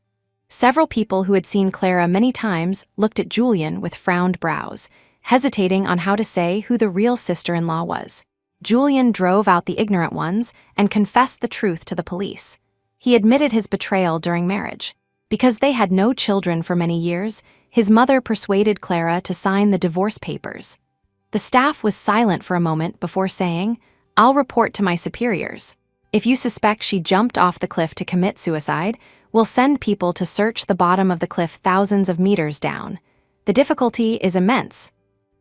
Several people who had seen Clara many times looked at Julian with frowned brows, hesitating on how to say who the real sister-in-law was. Julian drove out the ignorant ones and confessed the truth to the police. He admitted his betrayal during marriage. Because they had no children for many years, his mother persuaded Clara to sign the divorce papers. The staff was silent for a moment before saying, "I'll report to my superiors. If you suspect she jumped off the cliff to commit suicide, we'll send people to search the bottom of the cliff thousands of meters down. The difficulty is immense."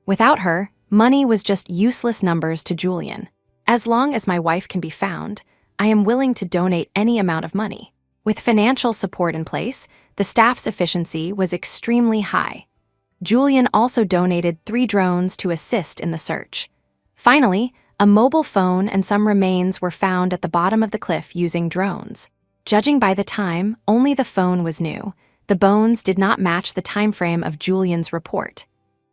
Without her, money was just useless numbers to Julian. "As long as my wife can be found, I am willing to donate any amount of money." With financial support in place, the staff's efficiency was extremely high. Julian also donated 3 drones to assist in the search. Finally, a mobile phone and some remains were found at the bottom of the cliff using drones. Judging by the time, only the phone was new. The bones did not match the time frame of Julian's report.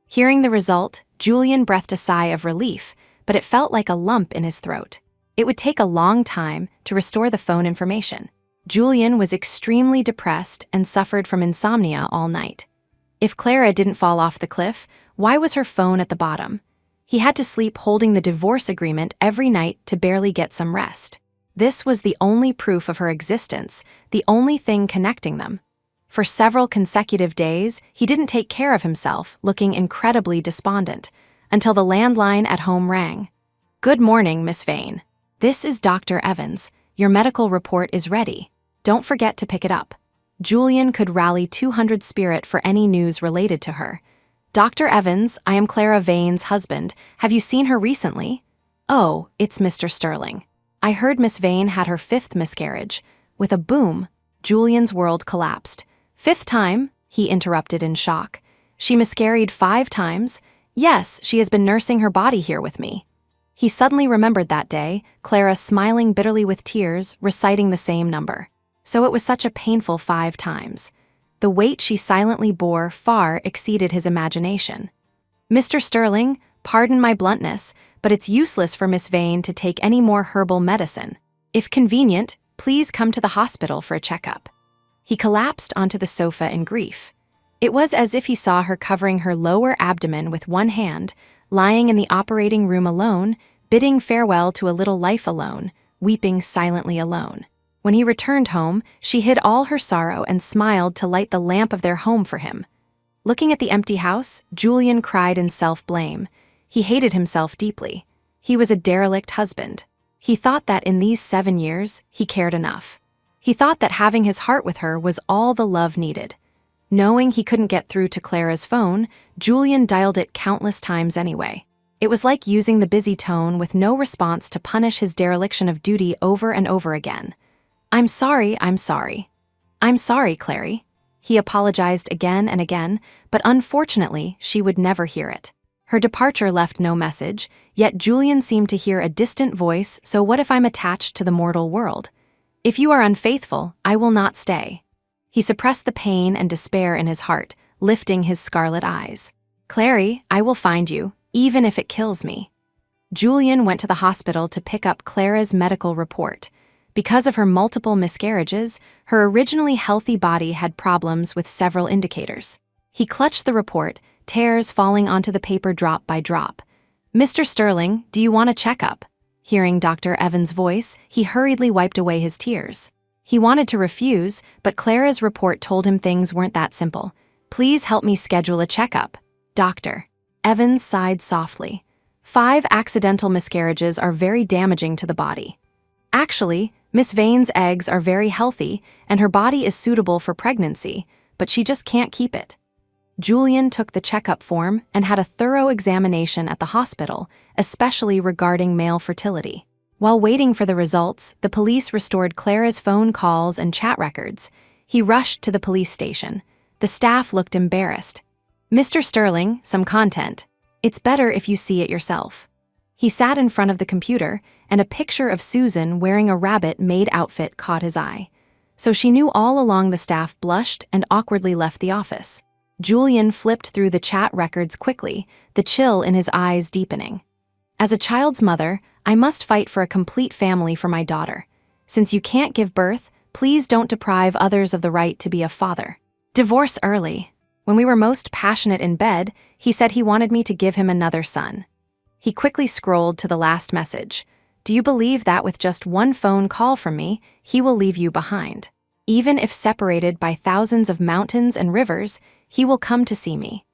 Hearing the result, Julian breathed a sigh of relief, but it felt like a lump in his throat. It would take a long time to restore the phone information. Julian was extremely depressed and suffered from insomnia all night. If Clara didn't fall off the cliff, why was her phone at the bottom? He had to sleep holding the divorce agreement every night to barely get some rest. This was the only proof of her existence, the only thing connecting them. For several consecutive days, he didn't take care of himself, looking incredibly despondent, until the landline at home rang. "Good morning, Miss Vane. This is Dr. Evans. Your medical report is ready. Don't forget to pick it up." Julian could rally 200 spirit for any news related to her. "Dr. Evans, I am Clara Vane's husband. Have you seen her recently?" "Oh, it's Mr. Sterling. I heard Miss Vane had her 5th miscarriage." With a boom, Julian's world collapsed. "5th time?" he interrupted in shock. "She miscarried 5 times? Yes, she has been nursing her body here with me." He suddenly remembered that day, Clara smiling bitterly with tears, reciting the same number. So it was such a painful 5 times. The weight she silently bore far exceeded his imagination. "Mr. Sterling, pardon my bluntness, but it's useless for Miss Vane to take any more herbal medicine. If convenient, please come to the hospital for a checkup." He collapsed onto the sofa in grief. It was as if he saw her covering her lower abdomen with one hand, lying in the operating room alone, bidding farewell to a little life alone, weeping silently alone. When he returned home, she hid all her sorrow and smiled to light the lamp of their home for him. Looking at the empty house, Julian cried in self-blame. He hated himself deeply. He was a derelict husband. He thought that in these 7 years, he cared enough. He thought that having his heart with her was all the love needed. Knowing he couldn't get through to Clara's phone, Julian dialed it countless times anyway. It was like using the busy tone with no response to punish his dereliction of duty over and over again. I'm sorry, Clary." He apologized again and again, but unfortunately, she would never hear it. Her departure left no message, yet Julian seemed to hear a distant voice, "So what if I'm attached to the mortal world? If you are unfaithful, I will not stay." He suppressed the pain and despair in his heart, lifting his scarlet eyes. "Clary, I will find you, even if it kills me." Julian went to the hospital to pick up Clara's medical report. Because of her multiple miscarriages, her originally healthy body had problems with several indicators. He clutched the report, tears falling onto the paper drop by drop. "Mr. Sterling, do you want a checkup?" Hearing Dr. Evans' voice, he hurriedly wiped away his tears. He wanted to refuse, but Clara's report told him things weren't that simple. "Please help me schedule a checkup, doctor." Evans sighed softly. 5 accidental miscarriages are very damaging to the body. Actually, Miss Vane's eggs are very healthy, and her body is suitable for pregnancy, but she just can't keep it. Julian took the checkup form and had a thorough examination at the hospital, especially regarding male fertility. While waiting for the results, the police restored Clara's phone calls and chat records. He rushed to the police station. The staff looked embarrassed. "Mr. Sterling, some content. It's better if you see it yourself." He sat in front of the computer, and a picture of Susan wearing a rabbit-maid outfit caught his eye. So she knew all along the staff blushed and awkwardly left the office. Julian flipped through the chat records quickly, the chill in his eyes deepening. "As a child's mother, I must fight for a complete family for my daughter. Since you can't give birth, please don't deprive others of the right to be a father. Divorce early. When we were most passionate in bed, he said he wanted me to give him another son." He quickly scrolled to the last message. "Do you believe that with just one phone call from me, he will leave you behind? Even if separated by thousands of mountains and rivers, he will come to see me."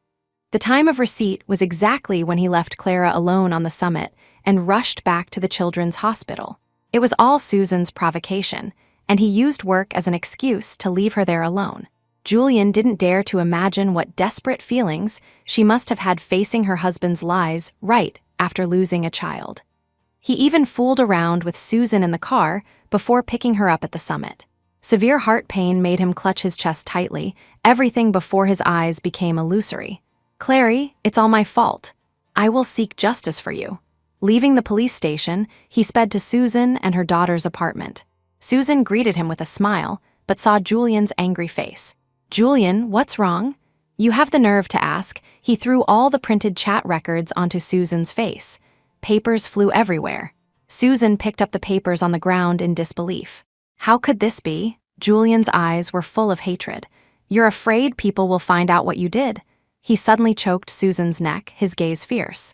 The time of receipt was exactly when he left Clara alone on the summit and rushed back to the children's hospital. It was all Susan's provocation, and he used work as an excuse to leave her there alone. Julian didn't dare to imagine what desperate feelings she must have had facing her husband's lies right after losing a child. He even fooled around with Susan in the car before picking her up at the summit. Severe heart pain made him clutch his chest tightly. Everything before his eyes became illusory. Clary, it's all my fault. I will seek justice for you. Leaving the police station, he sped to Susan and her daughter's apartment. Susan greeted him with a smile, but saw Julian's angry face. Julian, what's wrong? You have the nerve to ask. He threw all the printed chat records onto Susan's face. Papers flew everywhere. Susan picked up the papers on the ground in disbelief. How could this be? Julian's eyes were full of hatred. You're afraid people will find out what you did. He suddenly choked Susan's neck, his gaze fierce.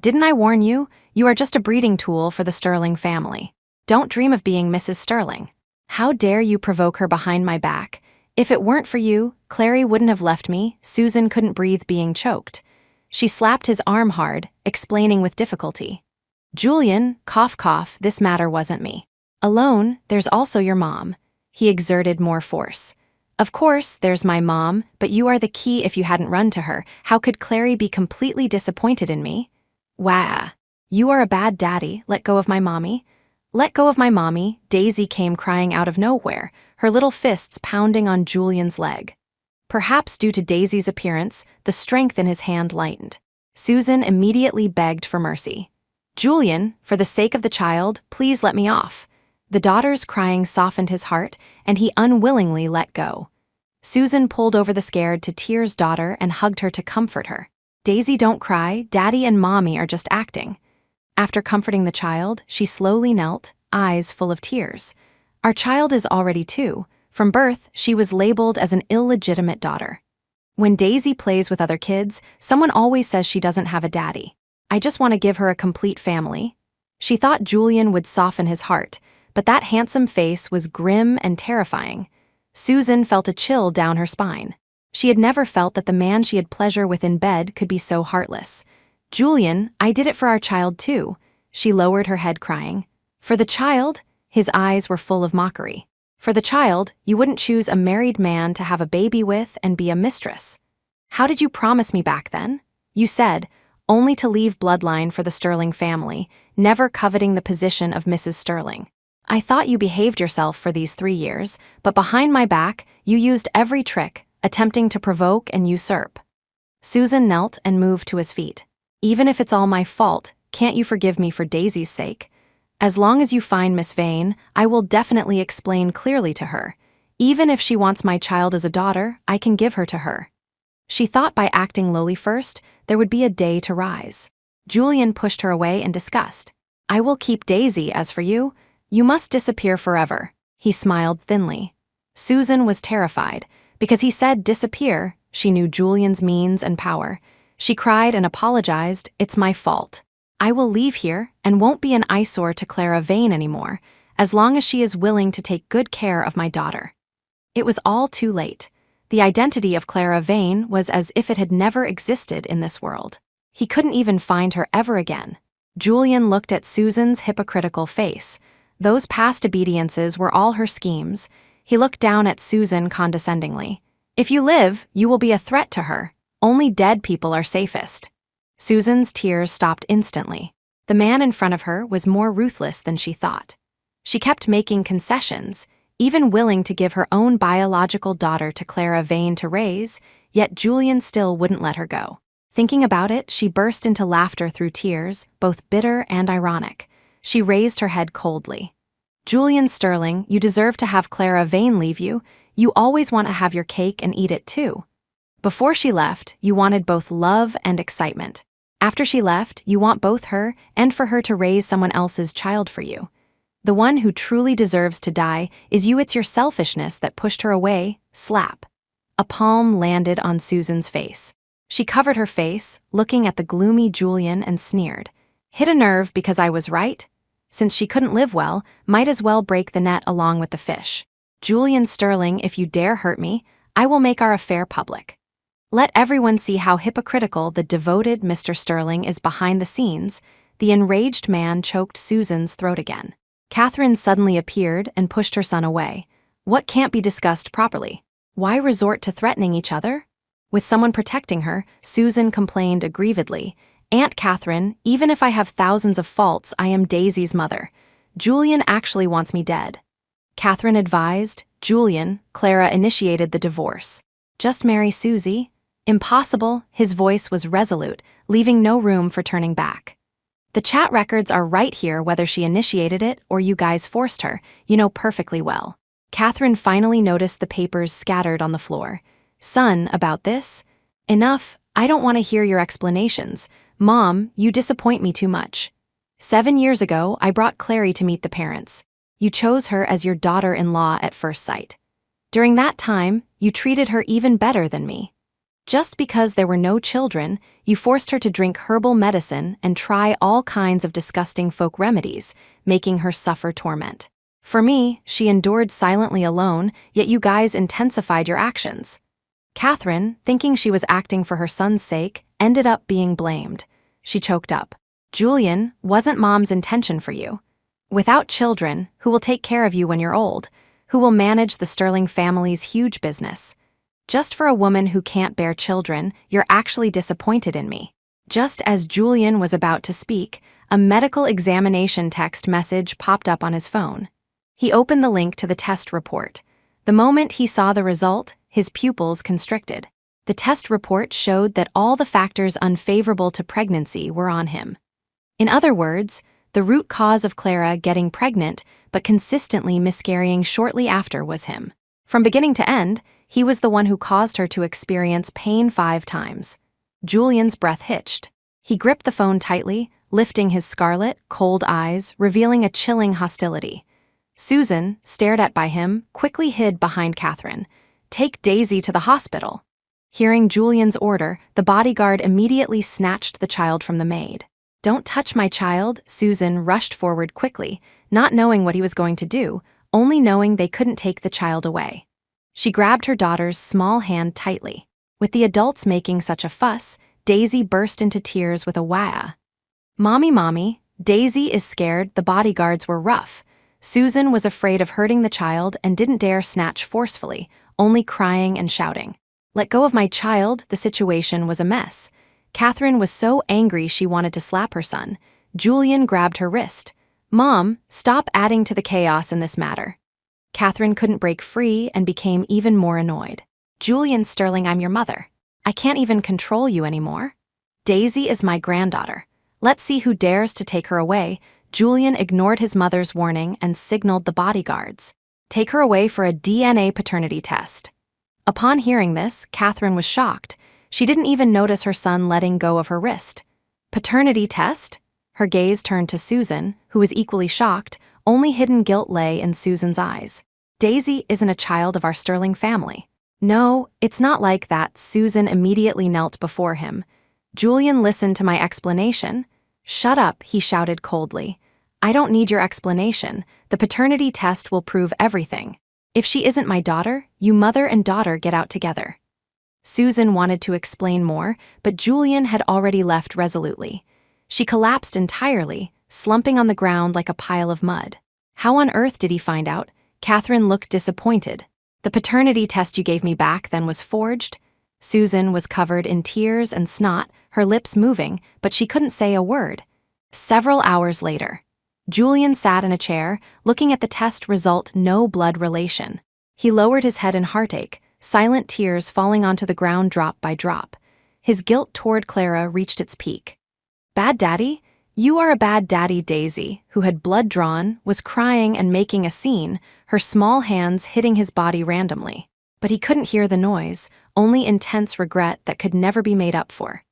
Didn't I warn you? You are just a breeding tool for the Sterling family. Don't dream of being Mrs. Sterling. How dare you provoke her behind my back? If it weren't for you, Clary wouldn't have left me. Susan couldn't breathe being choked. She slapped his arm hard, explaining with difficulty. Julian, cough cough, this matter wasn't me. Alone, there's also your mom. He exerted more force. Of course, there's my mom, but you are the key. If you hadn't run to her, how could Clary be completely disappointed in me? Wah. You are a bad daddy. Let go of my mommy. Let go of my mommy. Daisy came crying out of nowhere, her little fists pounding on Julian's leg. Perhaps due to Daisy's appearance, the strength in his hand lightened. Susan immediately begged for mercy. Julian, for the sake of the child, please let me off. The daughter's crying softened his heart, and he unwillingly let go. Susan pulled over the scared to tears daughter and hugged her to comfort her. Daisy, don't cry. Daddy and Mommy are just acting. After comforting the child, she slowly knelt, eyes full of tears. Our child is already 2. From birth, she was labeled as an illegitimate daughter. When Daisy plays with other kids, someone always says she doesn't have a daddy. I just want to give her a complete family. She thought Julian would soften his heart, but that handsome face was grim and terrifying. Susan felt a chill down her spine. She had never felt that the man she had pleasure with in bed could be so heartless. Julian, I did it for our child too. She lowered her head crying. For the child? His eyes were full of mockery. For the child, you wouldn't choose a married man to have a baby with and be a mistress. How did you promise me back then? You said, only to leave bloodline for the Sterling family, never coveting the position of Mrs. Sterling. I thought you behaved yourself for these 3 years, but behind my back, you used every trick, attempting to provoke and usurp. Susan knelt and moved to his feet. Even if it's all my fault, can't you forgive me for Daisy's sake? As long as you find Miss Vane, I will definitely explain clearly to her. Even if she wants my child as a daughter, I can give her to her. She thought by acting lowly first, there would be a day to rise. Julian pushed her away in disgust. I will keep Daisy. As for you, you must disappear forever. He smiled thinly. Susan was terrified. Because he said disappear, she knew Julian's means and power. She cried and apologized. It's my fault. I will leave here and won't be an eyesore to Clara Vane anymore, as long as she is willing to take good care of my daughter. It was all too late. The identity of Clara Vane was as if it had never existed in this world. He couldn't even find her ever again. Julian looked at Susan's hypocritical face. Those past obediences were all her schemes. He looked down at Susan condescendingly. If you live, you will be a threat to her. Only dead people are safest. Susan's tears stopped instantly. The man in front of her was more ruthless than she thought. She kept making concessions, even willing to give her own biological daughter to Clara Vane to raise, yet Julian still wouldn't let her go. Thinking about it, she burst into laughter through tears, both bitter and ironic. She raised her head coldly. Julian Sterling, you deserve to have Clara Vane leave you. You always want to have your cake and eat it too. Before she left, you wanted both love and excitement. After she left, you want both her and for her to raise someone else's child for you. The one who truly deserves to die is you. It's your selfishness that pushed her away. Slap. A palm landed on Susan's face. She covered her face, looking at the gloomy Julian, and sneered. Hit a nerve because I was right? Since she couldn't live well, might as well break the net along with the fish. Julian Sterling, if you dare hurt me, I will make our affair public. Let everyone see how hypocritical the devoted Mr. Sterling is behind the scenes. The enraged man choked Susan's throat again. Catherine suddenly appeared and pushed her son away. What can't be discussed properly? Why resort to threatening each other? With someone protecting her, Susan complained aggrievedly. Aunt Catherine, even if I have thousands of faults, I am Daisy's mother. Julian actually wants me dead. Catherine advised. Julian, Clara initiated the divorce. Just marry Susie. Impossible, his voice was resolute, leaving no room for turning back. The chat records are right here whether she initiated it or you guys forced her, you know perfectly well. Catherine finally noticed the papers scattered on the floor. Son, about this? Enough, I don't want to hear your explanations. Mom, you disappoint me too much. 7 years ago, I brought Clary to meet the parents. You chose her as your daughter-in-law at first sight. During that time, you treated her even better than me. Just because there were no children, you forced her to drink herbal medicine and try all kinds of disgusting folk remedies, making her suffer torment. For me, she endured silently alone, yet you guys intensified your actions. Catherine, thinking she was acting for her son's sake, ended up being blamed. She choked up. Julian, wasn't Mom's intention for you. Without children, who will take care of you when you're old? Who will manage the Sterling family's huge business? Just for a woman who can't bear children, you're actually disappointed in me. Just as Julian was about to speak, a medical examination text message popped up on his phone. He opened the link to the test report. The moment he saw the result, his pupils constricted. The test report showed that all the factors unfavorable to pregnancy were on him. In other words, the root cause of Clara getting pregnant but consistently miscarrying shortly after was him. From beginning to end, he was the one who caused her to experience pain 5 times. Julian's breath hitched. He gripped the phone tightly, lifting his scarlet, cold eyes, revealing a chilling hostility. Susan, stared at by him, quickly hid behind Catherine. Take Daisy to the hospital. Hearing Julian's order, the bodyguard immediately snatched the child from the maid. Don't touch my child, Susan rushed forward quickly, not knowing what he was going to do, only knowing they couldn't take the child away. She grabbed her daughter's small hand tightly. With the adults making such a fuss, Daisy burst into tears with a wah. Mommy, Daisy is scared. The bodyguards were rough. Susan was afraid of hurting the child and didn't dare snatch forcefully, only crying and shouting. Let go of my child, the situation was a mess. Catherine was so angry she wanted to slap her son. Julian grabbed her wrist. Mom, stop adding to the chaos in this matter. Catherine couldn't break free and became even more annoyed. Julian Sterling, I'm your mother. I can't even control you anymore. Daisy is my granddaughter. Let's see who dares to take her away. Julian ignored his mother's warning and signaled the bodyguards. Take her away for a DNA paternity test. Upon hearing this, Catherine was shocked. She didn't even notice her son letting go of her wrist. Paternity test? Her gaze turned to Susan, who was equally shocked. Only hidden guilt lay in Susan's eyes. Daisy isn't a child of our Sterling family. No, it's not like that. Susan immediately knelt before him. Julian listened to my explanation. Shut up, he shouted coldly. I don't need your explanation. The paternity test will prove everything. If she isn't my daughter, you mother and daughter get out together. Susan wanted to explain more, but Julian had already left resolutely. She collapsed entirely, slumping on the ground like a pile of mud. How on earth did he find out? Catherine looked disappointed. The paternity test you gave me back then was forged? Susan was covered in tears and snot, her lips moving, but she couldn't say a word. Several hours later, Julian sat in a chair, looking at the test result, no blood relation. He lowered his head in heartache, silent tears falling onto the ground drop by drop. His guilt toward Clara reached its peak. Bad daddy? You are a bad daddy. Daisy, who had blood drawn, was crying and making a scene, her small hands hitting his body randomly. But he couldn't hear the noise, only intense regret that could never be made up for.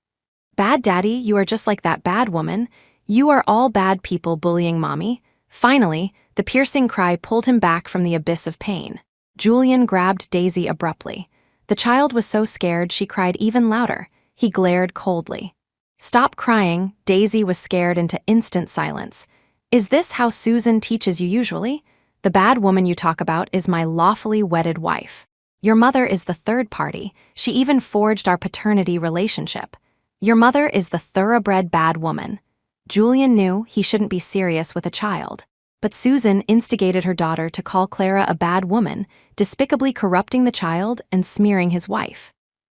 Bad daddy, you are just like that bad woman. You are all bad people bullying mommy. Finally, the piercing cry pulled him back from the abyss of pain. Julian grabbed Daisy abruptly. The child was so scared she cried even louder. He glared coldly. Stop crying. Daisy was scared into instant silence. Is this how Susan teaches you usually? The bad woman you talk about is my lawfully wedded wife. Your mother is the third party. She even forged our paternity relationship. Your mother is the thoroughbred bad woman. Julian knew he shouldn't be serious with a child. But Susan instigated her daughter to call Clara a bad woman, despicably corrupting the child and smearing his wife.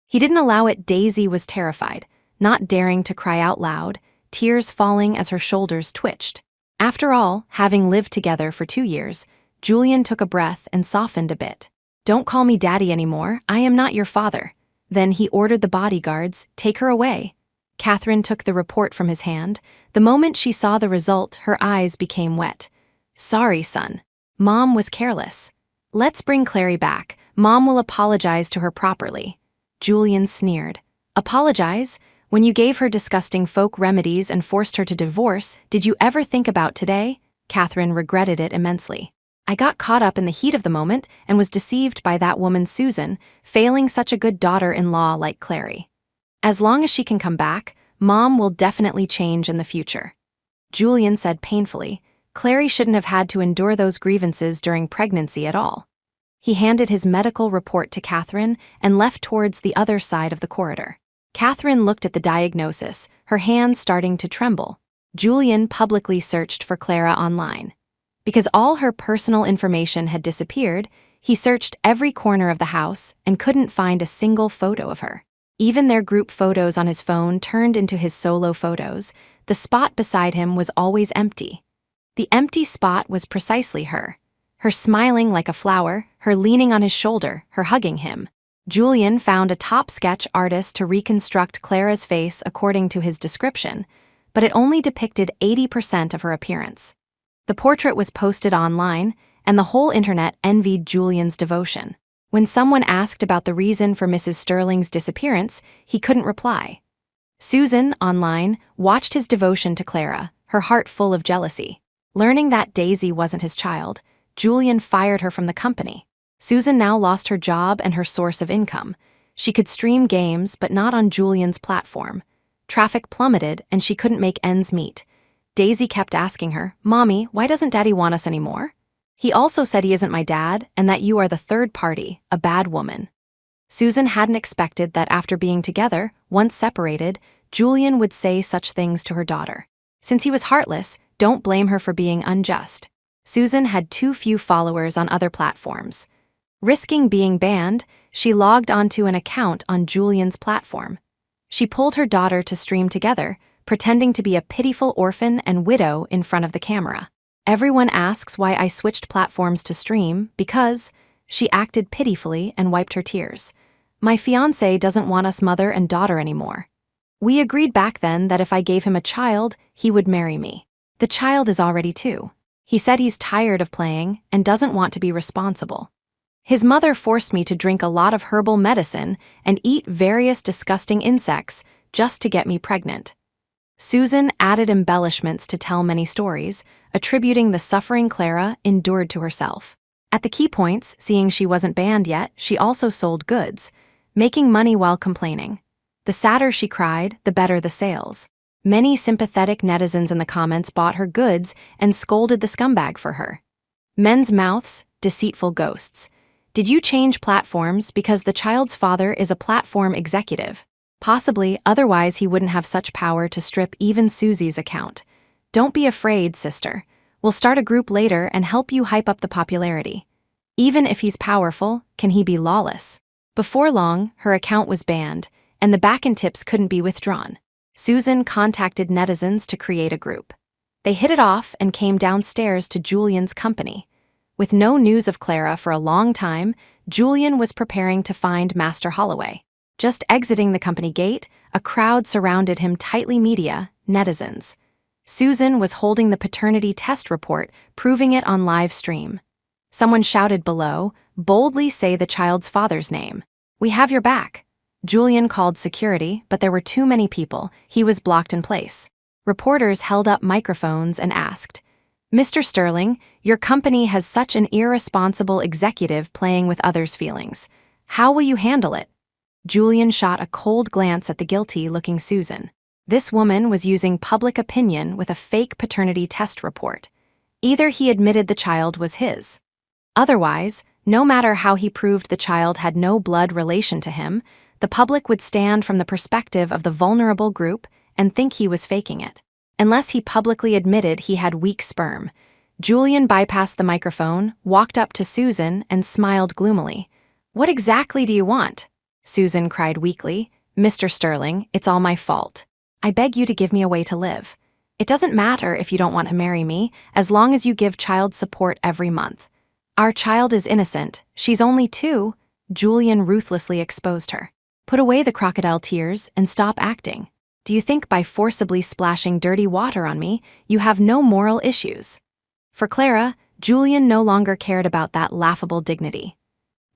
He didn't allow it. Daisy was terrified, not daring to cry out loud, tears falling as her shoulders twitched. After all, having lived together for 2 years, Julian took a breath and softened a bit. Don't call me daddy anymore. I am not your father. Then he ordered the bodyguards, "Take her away." Catherine took the report from his hand. The moment she saw the result, her eyes became wet. "Sorry, son. Mom was careless. Let's bring Clary back. Mom will apologize to her properly." Julian sneered. "Apologize? When you gave her disgusting folk remedies and forced her to divorce, did you ever think about today?" Catherine regretted it immensely. "I got caught up in the heat of the moment and was deceived by that woman Susan, failing such a good daughter-in-law like Clary. As long as she can come back, Mom will definitely change in the future." Julian said painfully, "Clary shouldn't have had to endure those grievances during pregnancy at all." He handed his medical report to Catherine and left towards the other side of the corridor. Catherine looked at the diagnosis, her hands starting to tremble. Julian publicly searched for Clara online. Because all her personal information had disappeared, he searched every corner of the house and couldn't find a single photo of her. Even their group photos on his phone turned into his solo photos. The spot beside him was always empty. The empty spot was precisely her. Her smiling like a flower, her leaning on his shoulder, her hugging him. Julian found a top sketch artist to reconstruct Clara's face according to his description, but it only depicted 80% of her appearance. The portrait was posted online, and the whole internet envied Julian's devotion. When someone asked about the reason for Mrs. Sterling's disappearance, he couldn't reply. Susan, online, watched his devotion to Clara, her heart full of jealousy. Learning that Daisy wasn't his child, Julian fired her from the company. Susan now lost her job and her source of income. She could stream games, but not on Julian's platform. Traffic plummeted, and she couldn't make ends meet. Daisy kept asking her, "Mommy, why doesn't Daddy want us anymore?" "He also said he isn't my dad, and that you are the third party, a bad woman." Susan hadn't expected that after being together, once separated, Julian would say such things to her daughter. Since he was heartless, don't blame her for being unjust. Susan had too few followers on other platforms. Risking being banned, she logged onto an account on Julian's platform. She pulled her daughter to stream together, pretending to be a pitiful orphan and widow in front of the camera. "Everyone asks why I switched platforms to stream because," she acted pitifully and wiped her tears, "my fiancé doesn't want us mother and daughter anymore. We agreed back then that if I gave him a child, he would marry me. The child is already 2. He said he's tired of playing and doesn't want to be responsible. His mother forced me to drink a lot of herbal medicine and eat various disgusting insects just to get me pregnant." Susan added embellishments to tell many stories, attributing the suffering Clara endured to herself. At the key points, seeing she wasn't banned yet, she also sold goods, making money while complaining. The sadder she cried, the better the sales. Many sympathetic netizens in the comments bought her goods and scolded the scumbag for her. Men's mouths, deceitful ghosts. Did you change platforms because the child's father is a platform executive? Possibly, otherwise he wouldn't have such power to strip even Susie's account. Don't be afraid, sister. We'll start a group later and help you hype up the popularity. Even if he's powerful, can he be lawless? Before long, her account was banned, and the back-end tips couldn't be withdrawn. Susan contacted netizens to create a group. They hit it off and came downstairs to Julian's company. With no news of Clara for a long time, Julian was preparing to find Master Holloway. Just exiting the company gate, a crowd surrounded him, tightly media, netizens. Susan was holding the paternity test report, proving it on live stream. Someone shouted below, "Boldly say the child's father's name. We have your back." Julian called security, but there were too many people. He was blocked in place. Reporters held up microphones and asked, "Mr. Sterling, your company has such an irresponsible executive playing with others' feelings. How will you handle it?" Julian shot a cold glance at the guilty-looking Susan. This woman was using public opinion with a fake paternity test report. Either he admitted the child was his. Otherwise, no matter how he proved the child had no blood relation to him, the public would stand from the perspective of the vulnerable group and think he was faking it. Unless he publicly admitted he had weak sperm. Julian bypassed the microphone, walked up to Susan, and smiled gloomily. "What exactly do you want?" Susan cried weakly. "Mr. Sterling, it's all my fault. I beg you to give me a way to live. It doesn't matter if you don't want to marry me, as long as you give child support every month. Our child is innocent. She's only 2. Julian ruthlessly exposed her. Put away the crocodile tears and stop acting. Do you think by forcibly splashing dirty water on me, you have no moral issues? For Clara, Julian no longer cared about that laughable dignity.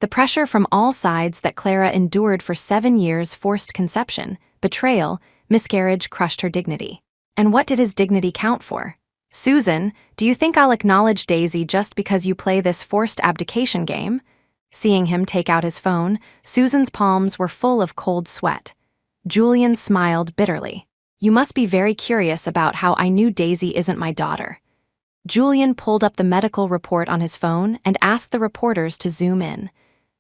The pressure from all sides that Clara endured for 7 years, forced conception, betrayal, miscarriage, crushed her dignity. And what did his dignity count for? Susan, do you think I'll acknowledge Daisy just because you play this forced abdication game? Seeing him take out his phone, Susan's palms were full of cold sweat. Julian smiled bitterly. You must be very curious about how I knew Daisy isn't my daughter. Julian pulled up the medical report on his phone and asked the reporters to zoom in.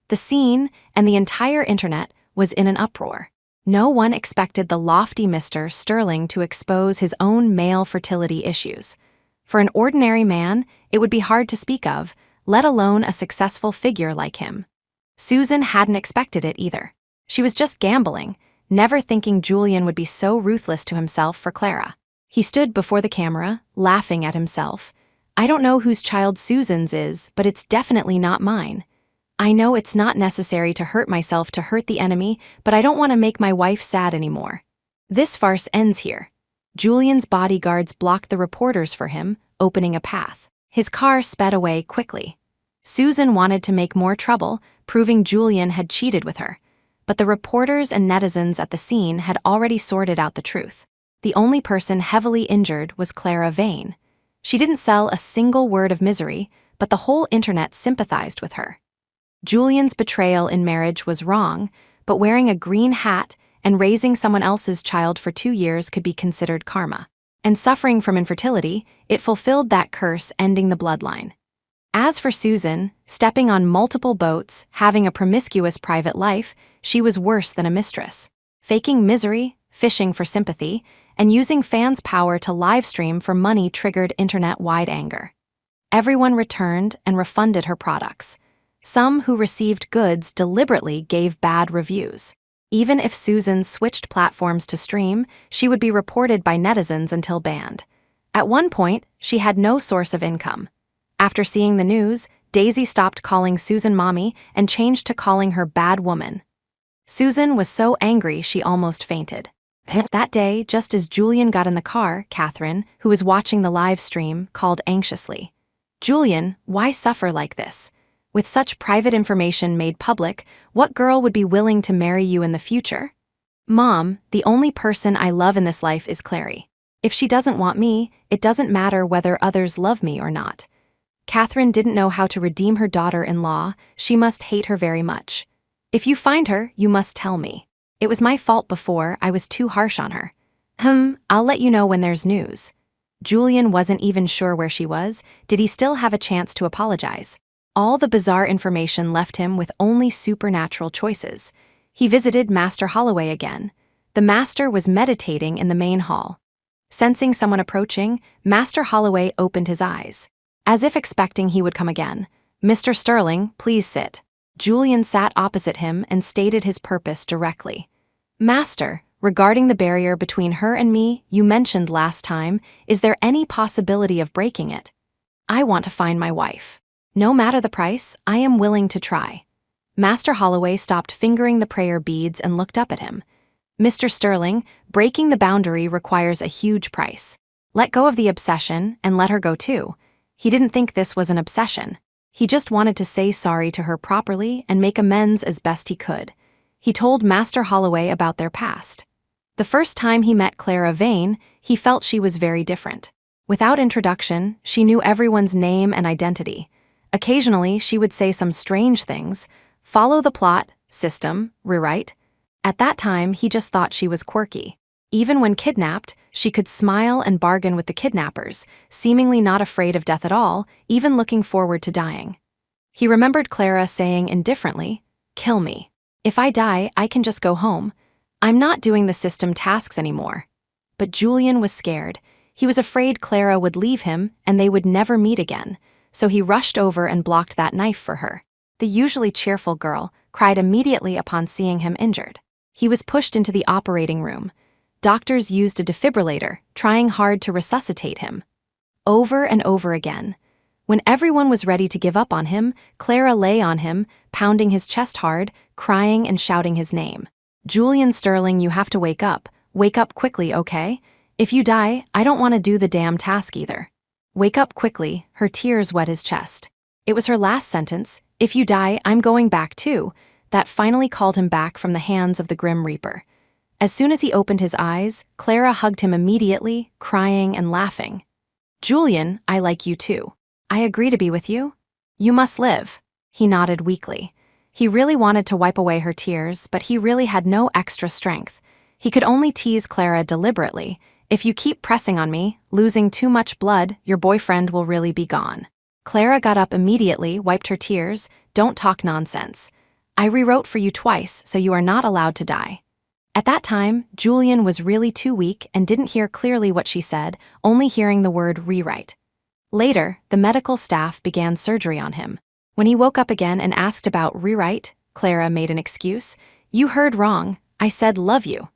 The scene and the entire internet was in an uproar. No one expected the lofty Mr. Sterling to expose his own male fertility issues. For an ordinary man, it would be hard to speak of, let alone a successful figure like him. Susan hadn't expected it either. She was just gambling, never thinking Julian would be so ruthless to himself for Clara. He stood before the camera, laughing at himself. I don't know whose child Susan's is, but it's definitely not mine. I know it's not necessary to hurt myself to hurt the enemy, but I don't want to make my wife sad anymore. This farce ends here. Julian's bodyguards blocked the reporters for him, opening a path. His car sped away quickly. Susan wanted to make more trouble, proving Julian had cheated with her. But the reporters and netizens at the scene had already sorted out the truth. The only person heavily injured was Clara Vane. She didn't sell a single word of misery, but the whole internet sympathized with her. Julian's betrayal in marriage was wrong, but wearing a green hat and raising someone else's child for 2 years could be considered karma. And suffering from infertility, it fulfilled that curse, ending the bloodline. As for Susan, stepping on multiple boats, having a promiscuous private life, she was worse than a mistress. Faking misery, fishing for sympathy, and using fans' power to livestream for money triggered internet-wide anger. Everyone returned and refunded her products. Some who received goods deliberately gave bad reviews. Even if Susan switched platforms to stream, she would be reported by netizens until banned. At one point, she had no source of income. After seeing the news, Daisy stopped calling Susan mommy and changed to calling her bad woman. Susan was so angry she almost fainted. That day, just as Julian got in the car, Catherine, who was watching the live stream, called anxiously. Julian, why suffer like this? With such private information made public, what girl would be willing to marry you in the future? Mom, the only person I love in this life is Clary. If she doesn't want me, it doesn't matter whether others love me or not. Catherine didn't know how to redeem her daughter-in-law. She must hate her very much. If you find her, you must tell me. It was my fault before, I was too harsh on her. I'll let you know when there's news. Julian wasn't even sure where she was. Did he still have a chance to apologize? All the bizarre information left him with only supernatural choices. He visited Master Holloway again. The master was meditating in the main hall. Sensing someone approaching, Master Holloway opened his eyes. As if expecting he would come again. Mr. Sterling, please sit. Julian sat opposite him and stated his purpose directly. Master, regarding the barrier between her and me you mentioned last time, is there any possibility of breaking it? I want to find my wife. No matter the price, I am willing to try. Master Holloway stopped fingering the prayer beads and looked up at him. Mr. Sterling, breaking the boundary requires a huge price. Let go of the obsession and let her go too. He didn't think this was an obsession. He just wanted to say sorry to her properly and make amends as best he could. He told Master Holloway about their past. The first time he met Clara Vane, he felt she was very different. Without introduction, she knew everyone's name and identity. Occasionally, she would say some strange things, follow the plot, system, rewrite. At that time, he just thought she was quirky. Even when kidnapped, she could smile and bargain with the kidnappers, seemingly not afraid of death at all, even looking forward to dying. He remembered Clara saying indifferently, "Kill me. If I die, I can just go home. I'm not doing the system tasks anymore." But Julian was scared. He was afraid Clara would leave him and they would never meet again, so he rushed over and blocked that knife for her. The usually cheerful girl cried immediately upon seeing him injured. He was pushed into the operating room. Doctors used a defibrillator, trying hard to resuscitate him. Over and over again. When everyone was ready to give up on him, Clara lay on him, pounding his chest hard, crying and shouting his name. Julian Sterling, you have to wake up. Wake up quickly, okay? If you die, I don't want to do the damn task either. Wake up quickly, her tears wet his chest. It was her last sentence, if you die, I'm going back too, that finally called him back from the hands of the Grim Reaper. As soon as he opened his eyes, Clara hugged him immediately, crying and laughing. Julian, I like you too. I agree to be with you. You must live. He nodded weakly. He really wanted to wipe away her tears, but he really had no extra strength. He could only tease Clara deliberately. If you keep pressing on me, losing too much blood, your boyfriend will really be gone. Clara got up immediately, wiped her tears. Don't talk nonsense. I rewrote for you twice, so you are not allowed to die. At that time, Julian was really too weak and didn't hear clearly what she said, only hearing the word rewrite. Later, the medical staff began surgery on him. When he woke up again and asked about rewrite, Clara made an excuse. You heard wrong. I said love you.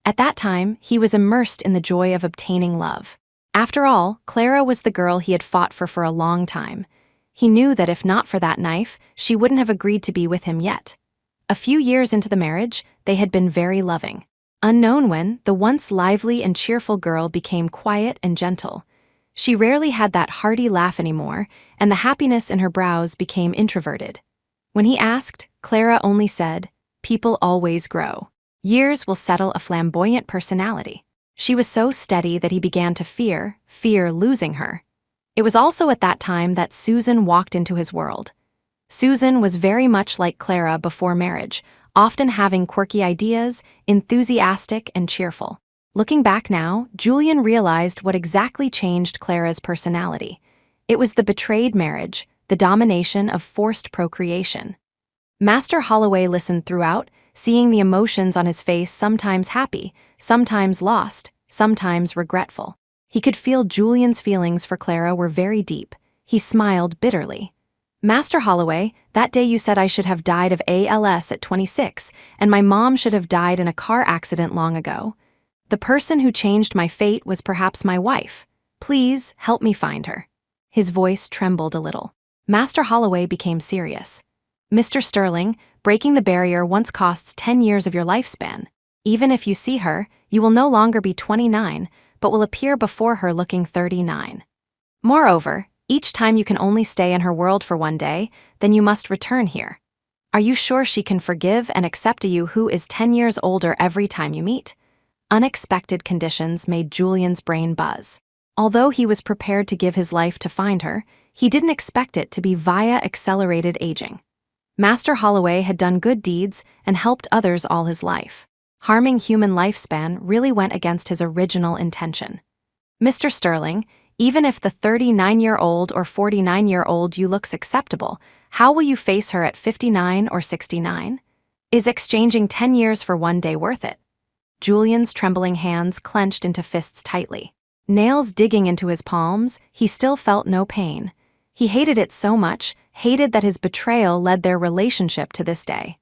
At that time, he was immersed in the joy of obtaining love. After all, Clara was the girl he had fought for a long time. He knew that if not for that knife, she wouldn't have agreed to be with him yet. A few years into the marriage, they had been very loving. Unknown when, the once lively and cheerful girl became quiet and gentle. She rarely had that hearty laugh anymore, and the happiness in her brows became introverted. When he asked, Clara only said, people always grow. Years will settle a flamboyant personality. She was so steady that he began to fear losing her. It was also at that time that Susan walked into his world. Susan was very much like Clara before marriage, often having quirky ideas, enthusiastic and cheerful. Looking back now, Julian realized what exactly changed Clara's personality. It was the betrayed marriage, the domination of forced procreation. Master Holloway listened throughout, seeing the emotions on his face, sometimes happy, sometimes lost, sometimes regretful. He could feel Julian's feelings for Clara were very deep. He smiled bitterly. Master Holloway, that day you said I should have died of ALS at 26, and my mom should have died in a car accident long ago. The person who changed my fate was perhaps my wife. Please, help me find her. His voice trembled a little. Master Holloway became serious. Mr. Sterling, breaking the barrier once costs 10 years of your lifespan. Even if you see her, you will no longer be 29, but will appear before her looking 39. Moreover, each time you can only stay in her world for one day, then you must return here. Are you sure she can forgive and accept you who is 10 years older every time you meet? Unexpected conditions made Julian's brain buzz. Although he was prepared to give his life to find her, he didn't expect it to be via accelerated aging. Master Holloway had done good deeds and helped others all his life. Harming human lifespan really went against his original intention. Mr. Sterling, even if the 39-year-old or 49-year-old you looks acceptable, how will you face her at 59 or 69? Is exchanging 10 years for one day worth it? Julian's trembling hands clenched into fists tightly. Nails digging into his palms, he still felt no pain. He hated it so much, hated that his betrayal led their relationship to this day.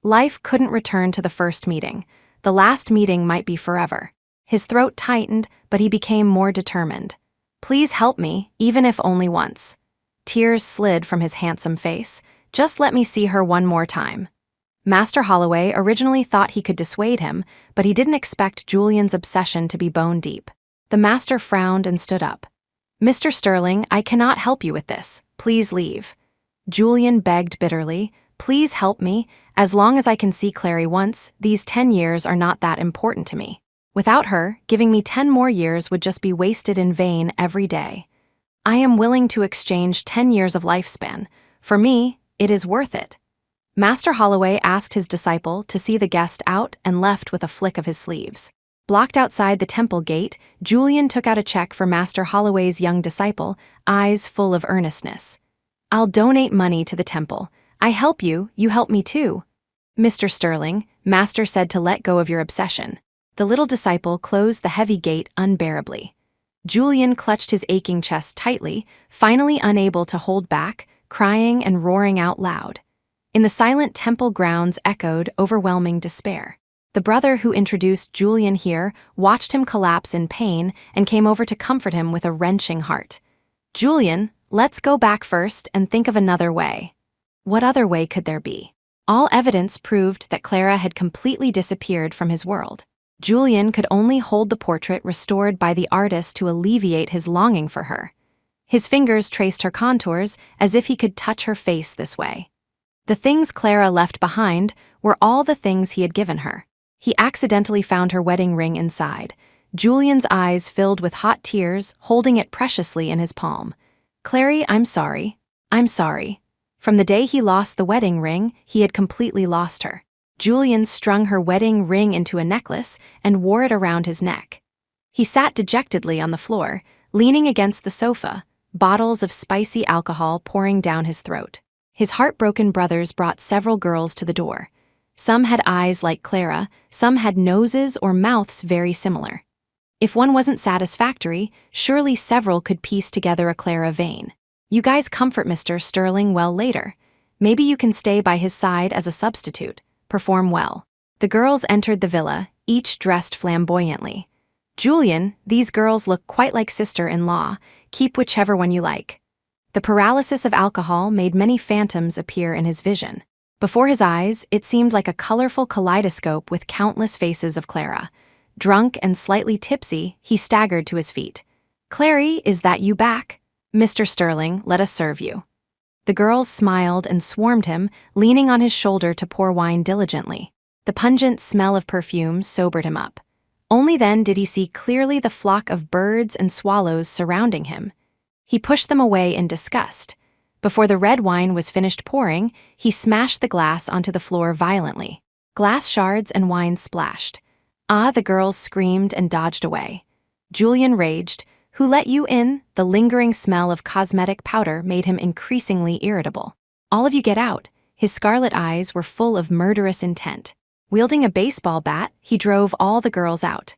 Life couldn't return to the first meeting. The last meeting might be forever. His throat tightened, but he became more determined. Please help me, even if only once. Tears slid from his handsome face. Just let me see her one more time. Master Holloway originally thought he could dissuade him, but he didn't expect Julian's obsession to be bone deep. The master frowned and stood up. Mr. Sterling, I cannot help you with this. Please leave. Julian begged bitterly. Please help me. As long as I can see Clary once, these 10 years are not that important to me. Without her, giving me 10 more years would just be wasted in vain every day. I am willing to exchange 10 years of lifespan. For me, it is worth it. Master Holloway asked his disciple to see the guest out and left with a flick of his sleeves. Blocked outside the temple gate, Julian took out a check for Master Holloway's young disciple, eyes full of earnestness. I'll donate money to the temple. I help you, you help me too. Mr. Sterling, Master said to let go of your obsession. The little disciple closed the heavy gate unbearably. Julian clutched his aching chest tightly, finally unable to hold back, crying and roaring out loud. In the silent temple grounds echoed overwhelming despair. The brother who introduced Julian here watched him collapse in pain and came over to comfort him with a wrenching heart. Julian, let's go back first and think of another way. What other way could there be? All evidence proved that Clara had completely disappeared from his world. Julian could only hold the portrait restored by the artist to alleviate his longing for her. His fingers traced her contours as if he could touch her face this way. The things Clara left behind were all the things he had given her. He accidentally found her wedding ring inside. Julian's eyes filled with hot tears, holding it preciously in his palm. "Clary, I'm sorry. I'm sorry." From the day he lost the wedding ring, he had completely lost her. Julian strung her wedding ring into a necklace and wore it around his neck. He sat dejectedly on the floor, leaning against the sofa, bottles of spicy alcohol pouring down his throat. His heartbroken brothers brought several girls to the door. Some had eyes like Clara, some had noses or mouths very similar. If one wasn't satisfactory, surely several could piece together a Clara Vane. "You guys comfort Mr. Sterling well later. Maybe you can stay by his side as a substitute. Perform well." The girls entered the villa, each dressed flamboyantly. "Julian, these girls look quite like sister-in-law. Keep whichever one you like." The paralysis of alcohol made many phantoms appear in his vision. Before his eyes, it seemed like a colorful kaleidoscope with countless faces of Clara. Drunk and slightly tipsy, he staggered to his feet. "Clary, is that you back? Mr. Sterling, let us serve you." The girls smiled and swarmed him, leaning on his shoulder to pour wine diligently. The pungent smell of perfume sobered him up. Only then did he see clearly the flock of birds and swallows surrounding him. He pushed them away in disgust. Before the red wine was finished pouring, he smashed the glass onto the floor violently. Glass shards and wine splashed. "Ah!" the girls screamed and dodged away. Julian raged. "Who let you in?" The lingering smell of cosmetic powder made him increasingly irritable. "All of you get out." His scarlet eyes were full of murderous intent. Wielding a baseball bat, he drove all the girls out.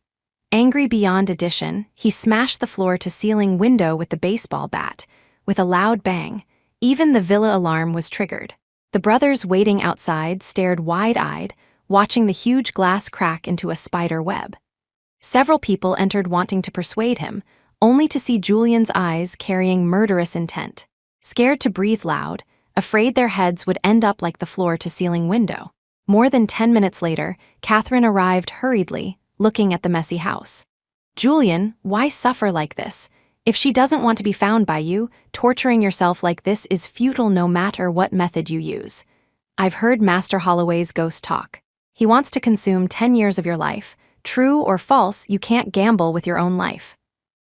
Angry beyond addition, he smashed the floor-to-ceiling window with the baseball bat. With a loud bang, even the villa alarm was triggered. The brothers waiting outside stared wide-eyed, watching the huge glass crack into a spider web. Several people entered wanting to persuade him, only to see Julian's eyes carrying murderous intent. Scared to breathe loud, afraid their heads would end up like the floor-to-ceiling window. More than 10 minutes later, Catherine arrived hurriedly, looking at the messy house. "Julian, why suffer like this? If she doesn't want to be found by you, torturing yourself like this is futile no matter what method you use. I've heard Master Holloway's ghost talk. He wants to consume 10 years of your life. True or false, you can't gamble with your own life."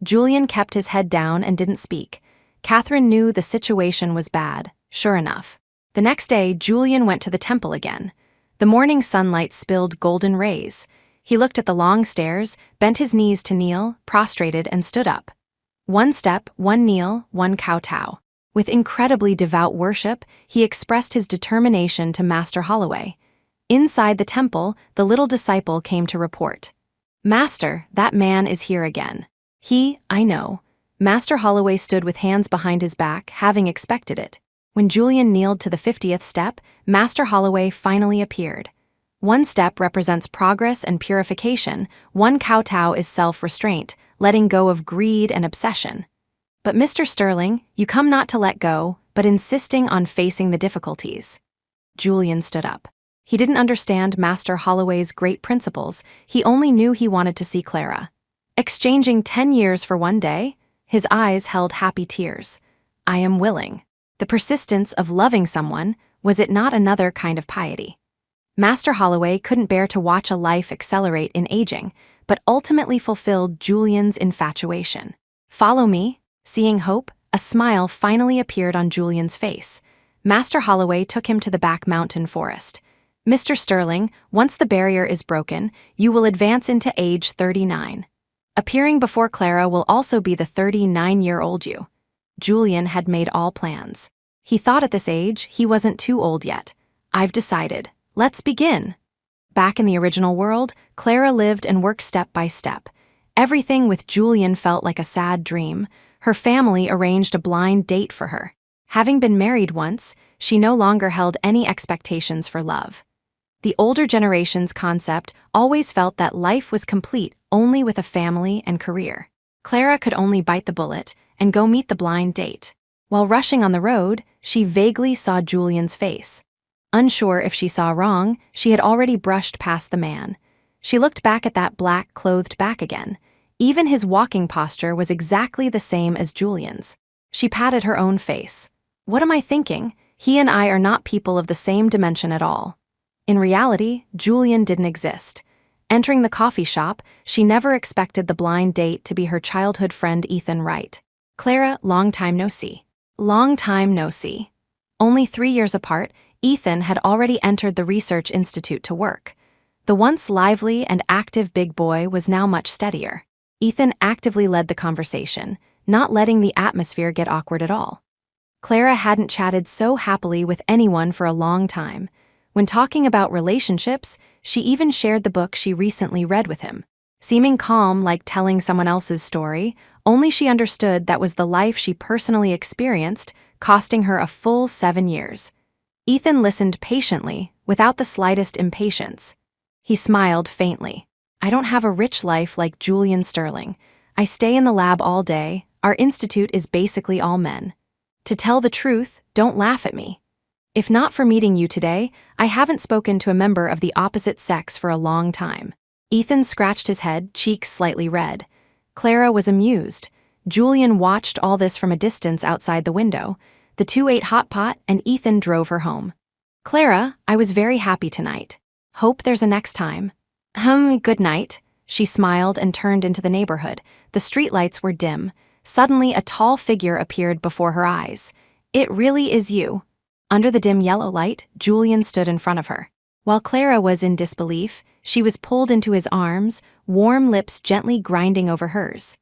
Julian kept his head down and didn't speak. Catherine knew the situation was bad, sure enough. The next day, Julian went to the temple again. The morning sunlight spilled golden rays. He looked at the long stairs, bent his knees to kneel, prostrated, and stood up. One step, one kneel, one kowtow. With incredibly devout worship, he expressed his determination to Master Holloway. Inside the temple, the little disciple came to report. "Master, that man is here again." I know." Master Holloway stood with hands behind his back, having expected it. When Julian kneeled to the 50th step, Master Holloway finally appeared. One step represents progress and purification, one kowtow is self-restraint, letting go of greed and obsession. "But Mr. Sterling, you come not to let go, but insisting on facing the difficulties." Julian stood up. He didn't understand Master Holloway's great principles, he only knew he wanted to see Clara. Exchanging 10 years for one day, his eyes held happy tears. "I am willing." The persistence of loving someone, was it not another kind of piety? Master Holloway couldn't bear to watch a life accelerate in aging, but ultimately fulfilled Julian's infatuation. "Follow me." Seeing hope, a smile finally appeared on Julian's face. Master Holloway took him to the back mountain forest. "Mr. Sterling, once the barrier is broken, you will advance into age 39. Appearing before Clara will also be the 39-year-old you." Julian had made all plans. He thought at this age he wasn't too old yet. "I've decided. Let's begin." Back in the original world, Clara lived and worked step by step. Everything with Julian felt like a sad dream. Her family arranged a blind date for her. Having been married once, she no longer held any expectations for love. The older generation's concept always felt that life was complete only with a family and career. Clara could only bite the bullet and go meet the blind date. While rushing on the road, she vaguely saw Julian's face. Unsure if she saw wrong, she had already brushed past the man. She looked back at that black-clothed back again. Even his walking posture was exactly the same as Julian's. She patted her own face. What am I thinking? He and I are not people of the same dimension at all. In reality, Julian didn't exist. Entering the coffee shop, she never expected the blind date to be her childhood friend Ethan Wright. Clara, long time no see. Long time no see. Only 3 years apart, Ethan had already entered the research institute to work. The once lively and active big boy was now much steadier. Ethan actively led the conversation, not letting the atmosphere get awkward at all. Clara hadn't chatted so happily with anyone for a long time. When talking about relationships, she even shared the book she recently read with him. Seeming calm like telling someone else's story, only she understood that was the life she personally experienced, costing her a full 7 years. Ethan listened patiently, without the slightest impatience. He smiled faintly. I don't have a rich life like Julian Sterling. I stay in the lab all day. Our institute is basically all men. To tell the truth, don't laugh at me. If not for meeting you today, I haven't spoken to a member of the opposite sex for a long time. Ethan scratched his head, cheeks slightly red. Clara was amused. Julian watched all this from a distance outside the window. The two ate hot pot, and Ethan drove her home. Clara, I was very happy tonight. Hope there's a next time. Good night. She smiled and turned into the neighborhood. The streetlights were dim. Suddenly, a tall figure appeared before her eyes. It really is you. Under the dim yellow light, Julian stood in front of her. While Clara was in disbelief, she was pulled into his arms, warm lips gently grinding over hers.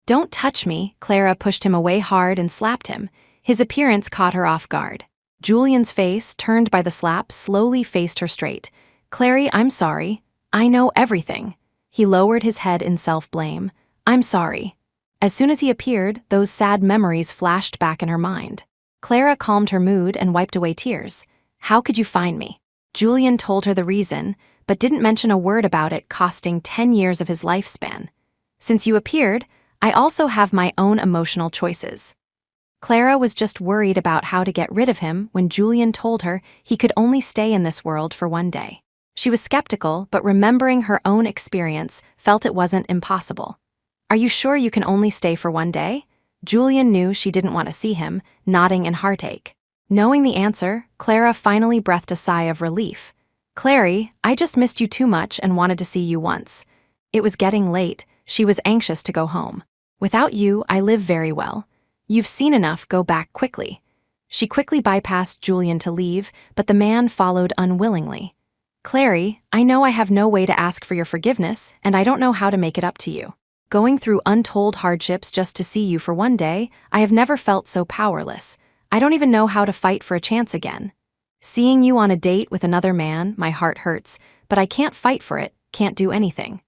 Don't touch me, Clara pushed him away hard and slapped him. His appearance caught her off guard. Julian's face, turned by the slap, slowly faced her straight. Clary, I'm sorry. I know everything. He lowered his head in self-blame. I'm sorry. As soon as he appeared, those sad memories flashed back in her mind. Clara calmed her mood and wiped away tears. How could you find me? Julian told her the reason, but didn't mention a word about it costing 10 years of his lifespan. Since you appeared, I also have my own emotional choices. Clara was just worried about how to get rid of him when Julian told her he could only stay in this world for 1 day. She was skeptical, but remembering her own experience, felt it wasn't impossible. Are you sure you can only stay for 1 day? Julian knew she didn't want to see him, nodding in heartache. Knowing the answer, Clara finally breathed a sigh of relief. Clary, I just missed you too much and wanted to see you once. It was getting late. She was anxious to go home. Without you, I live very well. You've seen enough, go back quickly. She quickly bypassed Julian to leave, but the man followed unwillingly. Clary, I know I have no way to ask for your forgiveness, and I don't know how to make it up to you. Going through untold hardships just to see you for 1 day, I have never felt so powerless. I don't even know how to fight for a chance again. Seeing you on a date with another man, my heart hurts, but I can't fight for it, can't do anything.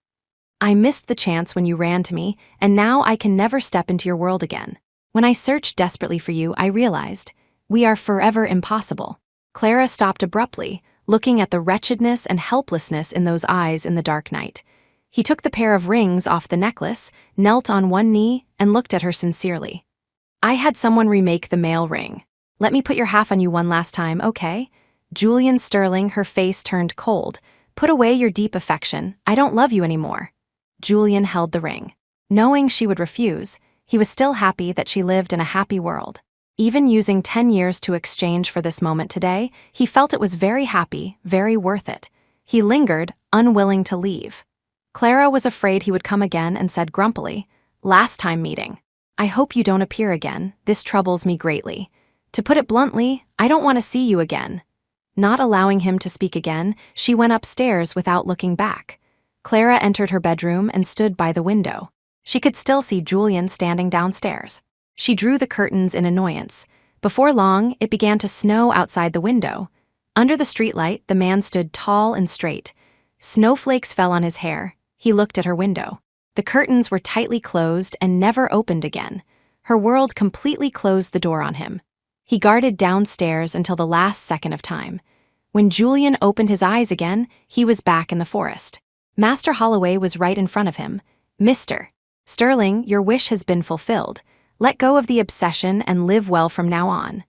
I missed the chance when you ran to me, and now I can never step into your world again. When I searched desperately for you, I realized, we are forever impossible. Clara stopped abruptly, looking at the wretchedness and helplessness in those eyes in the dark night. He took the pair of rings off the necklace, knelt on one knee, and looked at her sincerely. I had someone remake the male ring. Let me put your half on you one last time, okay? Julian Sterling, her face turned cold. Put away your deep affection. I don't love you anymore. Julian held the ring. Knowing she would refuse, he was still happy that she lived in a happy world. Even using 10 years to exchange for this moment today, he felt it was very happy, very worth it. He lingered, unwilling to leave. Clara was afraid he would come again and said grumpily, Last time meeting. I hope you don't appear again. This troubles me greatly. To put it bluntly, I don't want to see you again. Not allowing him to speak again, she went upstairs without looking back. Clara entered her bedroom and stood by the window. She could still see Julian standing downstairs. She drew the curtains in annoyance. Before long, it began to snow outside the window. Under the streetlight, the man stood tall and straight. Snowflakes fell on his hair. He looked at her window. The curtains were tightly closed and never opened again. Her world completely closed the door on him. He guarded downstairs until the last second of time. When Julian opened his eyes again, he was back in the forest. Master Holloway was right in front of him. Mr. Sterling, your wish has been fulfilled. Let go of the obsession and live well from now on.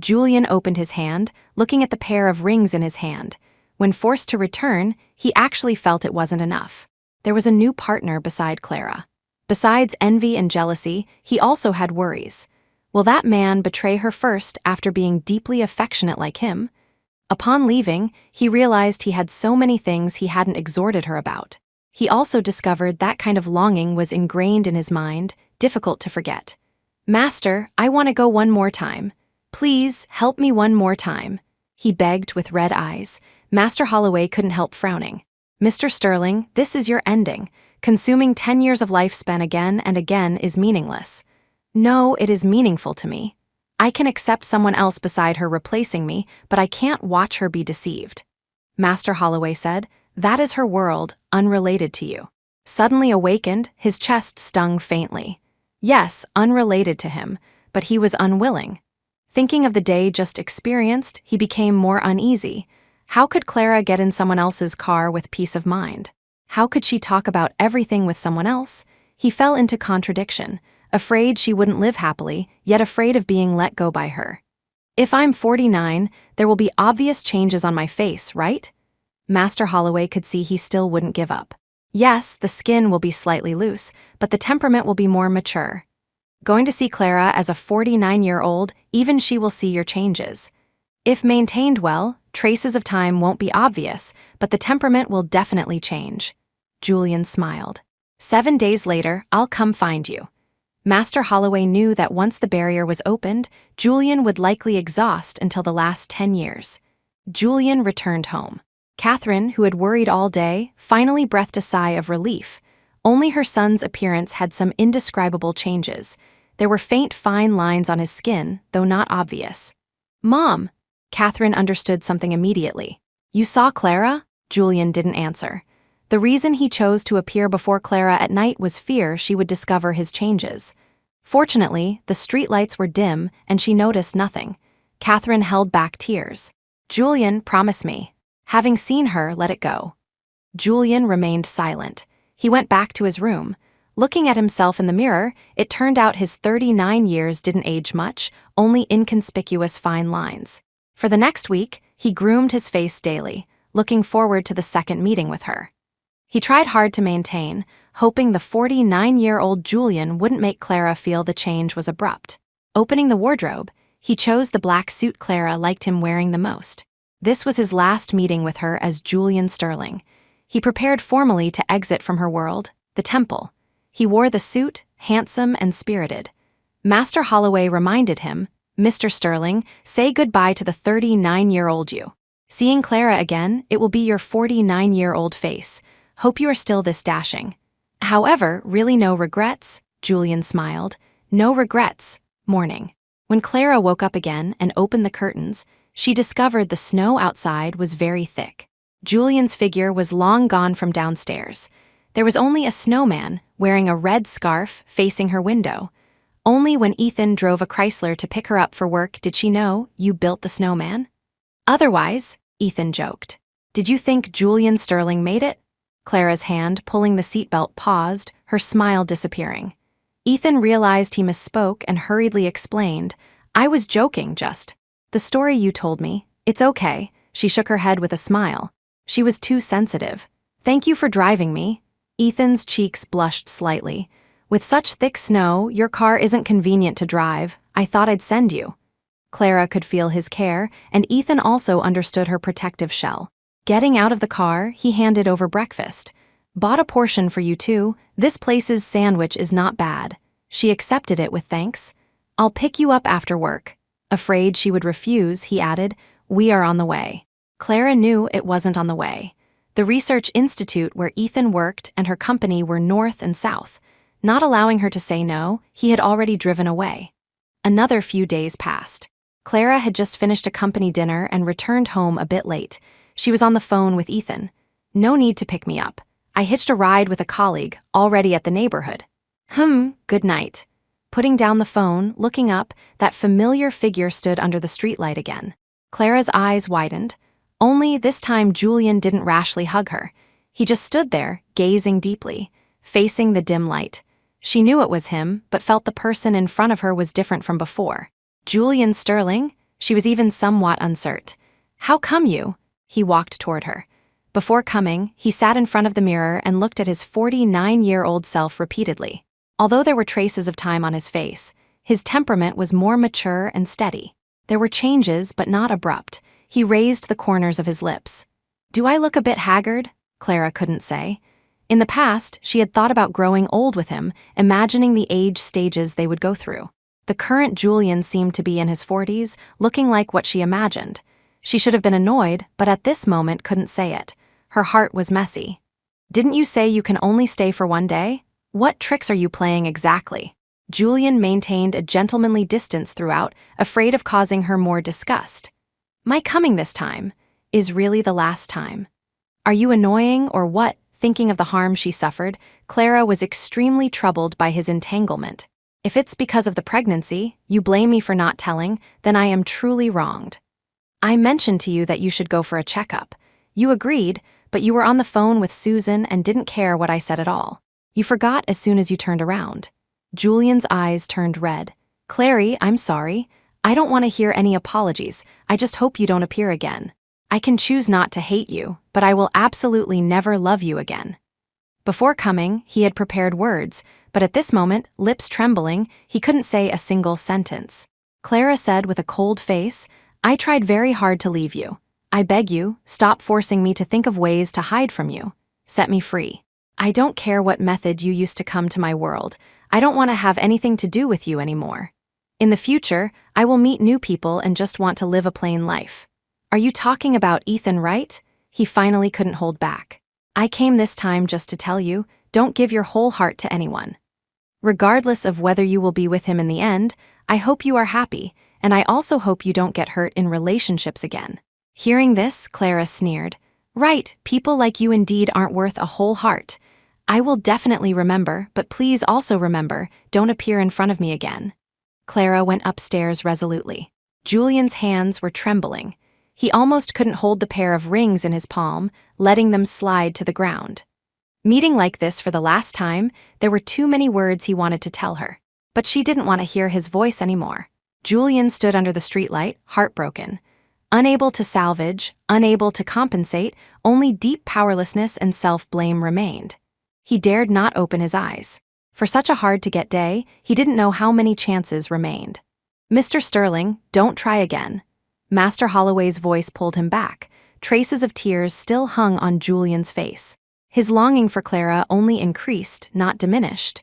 Julian opened his hand, looking at the pair of rings in his hand. When forced to return, he actually felt it wasn't enough. There was a new partner beside Clara. Besides envy and jealousy, he also had worries. Will that man betray her first after being deeply affectionate like him? Upon leaving, he realized he had so many things he hadn't exhorted her about. He also discovered that kind of longing was ingrained in his mind, difficult to forget. "Master, I want to go one more time. Please, help me one more time," he begged with red eyes. Master Holloway couldn't help frowning. "Mr. Sterling, this is your ending. Consuming 10 years of lifespan again and again is meaningless." "No, it is meaningful to me. I can accept someone else beside her replacing me, but I can't watch her be deceived." Master Holloway said, "That is her world, unrelated to you." Suddenly awakened, his chest stung faintly. Yes, unrelated to him, but he was unwilling. Thinking of the day just experienced, he became more uneasy. How could Clara get in someone else's car with peace of mind? How could she talk about everything with someone else? He fell into contradiction, afraid she wouldn't live happily, yet afraid of being let go by her. "If I'm 49, there will be obvious changes on my face, right?" Master Holloway could see he still wouldn't give up. "Yes, the skin will be slightly loose, but the temperament will be more mature. Going to see Clara as a 49-year-old, even she will see your changes. If maintained well, traces of time won't be obvious, but the temperament will definitely change." Julian smiled. 7 days later, I'll come find you." Master Holloway knew that once the barrier was opened, Julian would likely exhaust until the last 10 years. Julian returned home. Catherine, who had worried all day, finally breathed a sigh of relief. Only her son's appearance had some indescribable changes. There were faint, fine lines on his skin, though not obvious. "Mom!" Catherine understood something immediately. "You saw Clara?" Julian didn't answer. The reason he chose to appear before Clara at night was fear she would discover his changes. Fortunately, the streetlights were dim and she noticed nothing. Catherine held back tears. "Julian, promise me. Having seen her, let it go." Julian remained silent. He went back to his room. Looking at himself in the mirror, it turned out his 39 years didn't age much, only inconspicuous fine lines. For the next week, he groomed his face daily, looking forward to the second meeting with her. He tried hard to maintain, hoping the 49-year-old Julian wouldn't make Clara feel the change was abrupt. Opening the wardrobe, he chose the black suit Clara liked him wearing the most. This was his last meeting with her as Julian Sterling. He prepared formally to exit from her world, the temple. He wore the suit, handsome and spirited. Master Holloway reminded him, "Mr. Sterling, say goodbye to the 39-year-old you. Seeing Clara again, it will be your 49-year-old face. Hope you are still this dashing." "However, really no regrets?" Julian smiled. "No regrets." Morning. When Clara woke up again and opened the curtains, she discovered the snow outside was very thick. Julian's figure was long gone from downstairs. There was only a snowman wearing a red scarf facing her window. Only when Ethan drove a Chrysler to pick her up for work did she know, "You built the snowman?" "Otherwise," Ethan joked. "Did you think Julian Sterling made it?" Clara's hand pulling the seatbelt paused, her smile disappearing. Ethan realized he misspoke and hurriedly explained, "I was joking, just. The story you told me, it's okay." She shook her head with a smile. She was too sensitive. "Thank you for driving me." Ethan's cheeks blushed slightly. "With such thick snow, your car isn't convenient to drive. I thought I'd send you." Clara could feel his care, and Ethan also understood her protective shell. Getting out of the car, he handed over breakfast. "Bought a portion for you too. This place's sandwich is not bad." She accepted it with thanks. "I'll pick you up after work." Afraid she would refuse, he added, "We are on the way." Clara knew it wasn't on the way. The research institute where Ethan worked and her company were north and south. Not allowing her to say no, he had already driven away. Another few days passed. Clara had just finished a company dinner and returned home a bit late. She was on the phone with Ethan. "No need to pick me up. I hitched a ride with a colleague, already at the neighborhood." Good night." Putting down the phone, looking up, that familiar figure stood under the streetlight again. Clara's eyes widened. Only this time Julian didn't rashly hug her. He just stood there, gazing deeply, facing the dim light. She knew it was him, but felt the person in front of her was different from before. "Julian Sterling?" She was even somewhat uncertain. "How come you?" He walked toward her. Before coming, he sat in front of the mirror and looked at his 49-year-old self repeatedly. Although there were traces of time on his face, his temperament was more mature and steady. There were changes, but not abrupt. He raised the corners of his lips. "Do I look a bit haggard?" Clara couldn't say. In the past, she had thought about growing old with him, imagining the age stages they would go through. The current Julian seemed to be in his 40s, looking like what she imagined. She should have been annoyed, but at this moment couldn't say it. Her heart was messy. "Didn't you say you can only stay for one day? What tricks are you playing exactly?" Julian maintained a gentlemanly distance throughout, afraid of causing her more disgust. "My coming this time is really the last time. Are you annoying or what?" Thinking of the harm she suffered, Clara was extremely troubled by his entanglement. "If it's because of the pregnancy, you blame me for not telling, then I am truly wronged. I mentioned to you that you should go for a checkup. You agreed, but you were on the phone with Susan and didn't care what I said at all. You forgot as soon as you turned around." Julian's eyes turned red. "Clary, I'm sorry. I don't want to hear any apologies. I just hope you don't appear again. I can choose not to hate you, but I will absolutely never love you again." Before coming, he had prepared words, but at this moment, lips trembling, he couldn't say a single sentence. Clara said with a cold face, "I tried very hard to leave you. I beg you, stop forcing me to think of ways to hide from you. Set me free. I don't care what method you used to come to my world. I don't want to have anything to do with you anymore. In the future, I will meet new people and just want to live a plain life." "Are you talking about Ethan Wright?" He finally couldn't hold back. "I came this time just to tell you, don't give your whole heart to anyone. Regardless of whether you will be with him in the end, I hope you are happy, and I also hope you don't get hurt in relationships again." Hearing this, Clara sneered. "Right, people like you indeed aren't worth a whole heart. I will definitely remember, but please also remember, don't appear in front of me again." Clara went upstairs resolutely. Julian's hands were trembling. He almost couldn't hold the pair of rings in his palm, letting them slide to the ground. Meeting like this for the last time, there were too many words he wanted to tell her. But she didn't want to hear his voice anymore. Julian stood under the streetlight, heartbroken. Unable to salvage, unable to compensate, only deep powerlessness and self-blame remained. He dared not open his eyes. For such a hard-to-get day, he didn't know how many chances remained. "Mr. Sterling, don't try again." Master Holloway's voice pulled him back. Traces of tears still hung on Julian's face. His longing for Clara only increased, not diminished.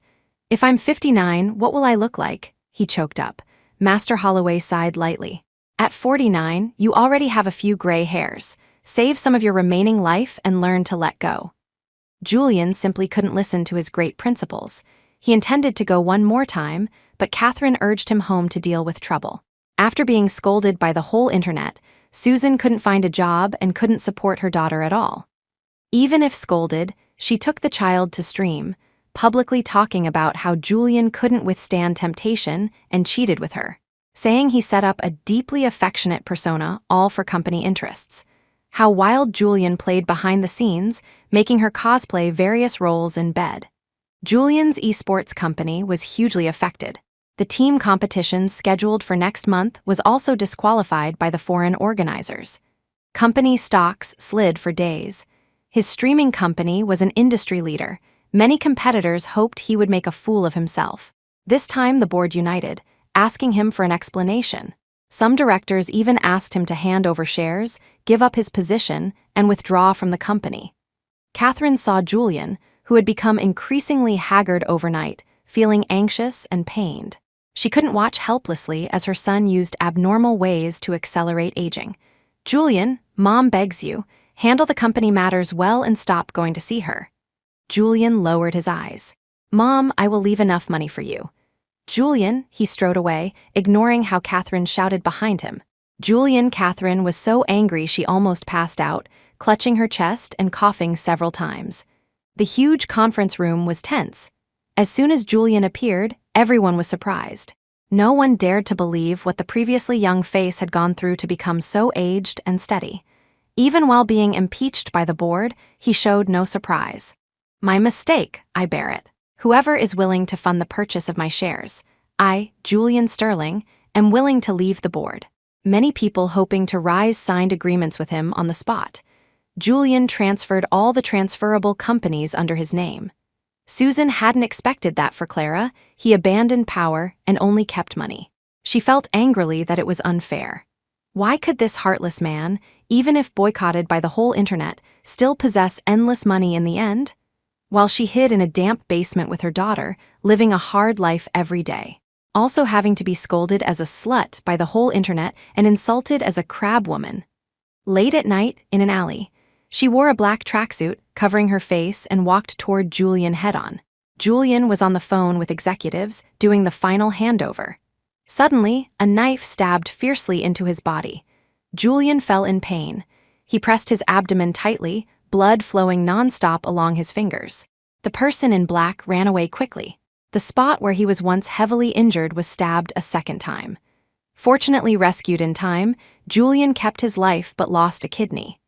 "If I'm 59, what will I look like?" he choked up. Master Holloway sighed lightly. "At 49, you already have a few gray hairs. Save some of your remaining life and learn to let go." Julian simply couldn't listen to his great principles. He intended to go one more time, but Catherine urged him home to deal with trouble. After being scolded by the whole internet, Susan couldn't find a job and couldn't support her daughter at all. Even if scolded, she took the child to Stream, publicly talking about how Julian couldn't withstand temptation and cheated with her, saying he set up a deeply affectionate persona all for company interests. How wild Julian played behind the scenes, making her cosplay various roles in bed. Julian's esports company was hugely affected. The team competition scheduled for next month was also disqualified by the foreign organizers. Company stocks slid for days. His streaming company was an industry leader. Many competitors hoped he would make a fool of himself. This time the board united, asking him for an explanation. Some directors even asked him to hand over shares, give up his position, and withdraw from the company. Catherine saw Julian, who had become increasingly haggard overnight, feeling anxious and pained. She couldn't watch helplessly as her son used abnormal ways to accelerate aging. "Julian, Mom begs you, handle the company matters well and stop going to see her." Julian lowered his eyes. "Mom, I will leave enough money for you." "Julian," he strode away, ignoring how Catherine shouted behind him. Catherine was so angry she almost passed out, clutching her chest and coughing several times. The huge conference room was tense. As soon as Julian appeared, everyone was surprised. No one dared to believe what the previously young face had gone through to become so aged and steady. Even while being impeached by the board, he showed no surprise. "My mistake, I bear it. Whoever is willing to fund the purchase of my shares, I, Julian Sterling, am willing to leave the board." Many people hoping to rise signed agreements with him on the spot. Julian transferred all the transferable companies under his name. Susan hadn't expected that for Clara. He abandoned power and only kept money. She felt angrily that it was unfair. Why could this heartless man, even if boycotted by the whole internet, still possess endless money in the end? While she hid in a damp basement with her daughter, living a hard life every day. Also having to be scolded as a slut by the whole internet and insulted as a crab woman. Late at night, in an alley, she wore a black tracksuit, covering her face, and walked toward Julian head-on. Julian was on the phone with executives, doing the final handover. Suddenly, a knife stabbed fiercely into his body. Julian fell in pain. He pressed his abdomen tightly, blood flowing non-stop along his fingers. The person in black ran away quickly. The spot where he was once heavily injured was stabbed a second time. Fortunately rescued in time, Julian kept his life but lost a kidney.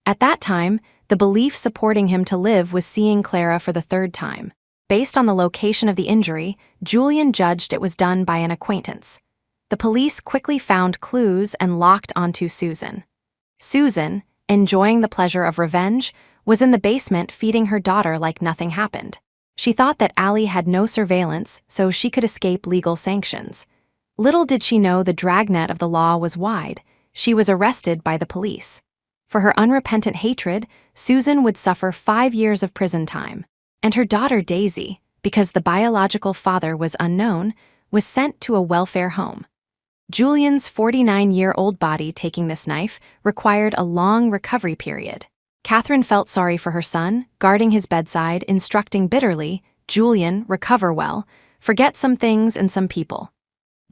At that time, the belief supporting him to live was seeing Clara for the third time. Based on the location of the injury, Julian judged it was done by an acquaintance. The police quickly found clues and locked onto Susan. Susan, enjoying the pleasure of revenge, was in the basement feeding her daughter like nothing happened. She thought that Allie had no surveillance, so she could escape legal sanctions. Little did she know the dragnet of the law was wide. She was arrested by the police. For her unrepentant hatred, Susan would suffer 5 years of prison time. And her daughter Daisy, because the biological father was unknown, was sent to a welfare home. Julian's 49-year-old body taking this knife required a long recovery period. Catherine felt sorry for her son, guarding his bedside, instructing bitterly, "Julian, recover well. Forget some things and some people."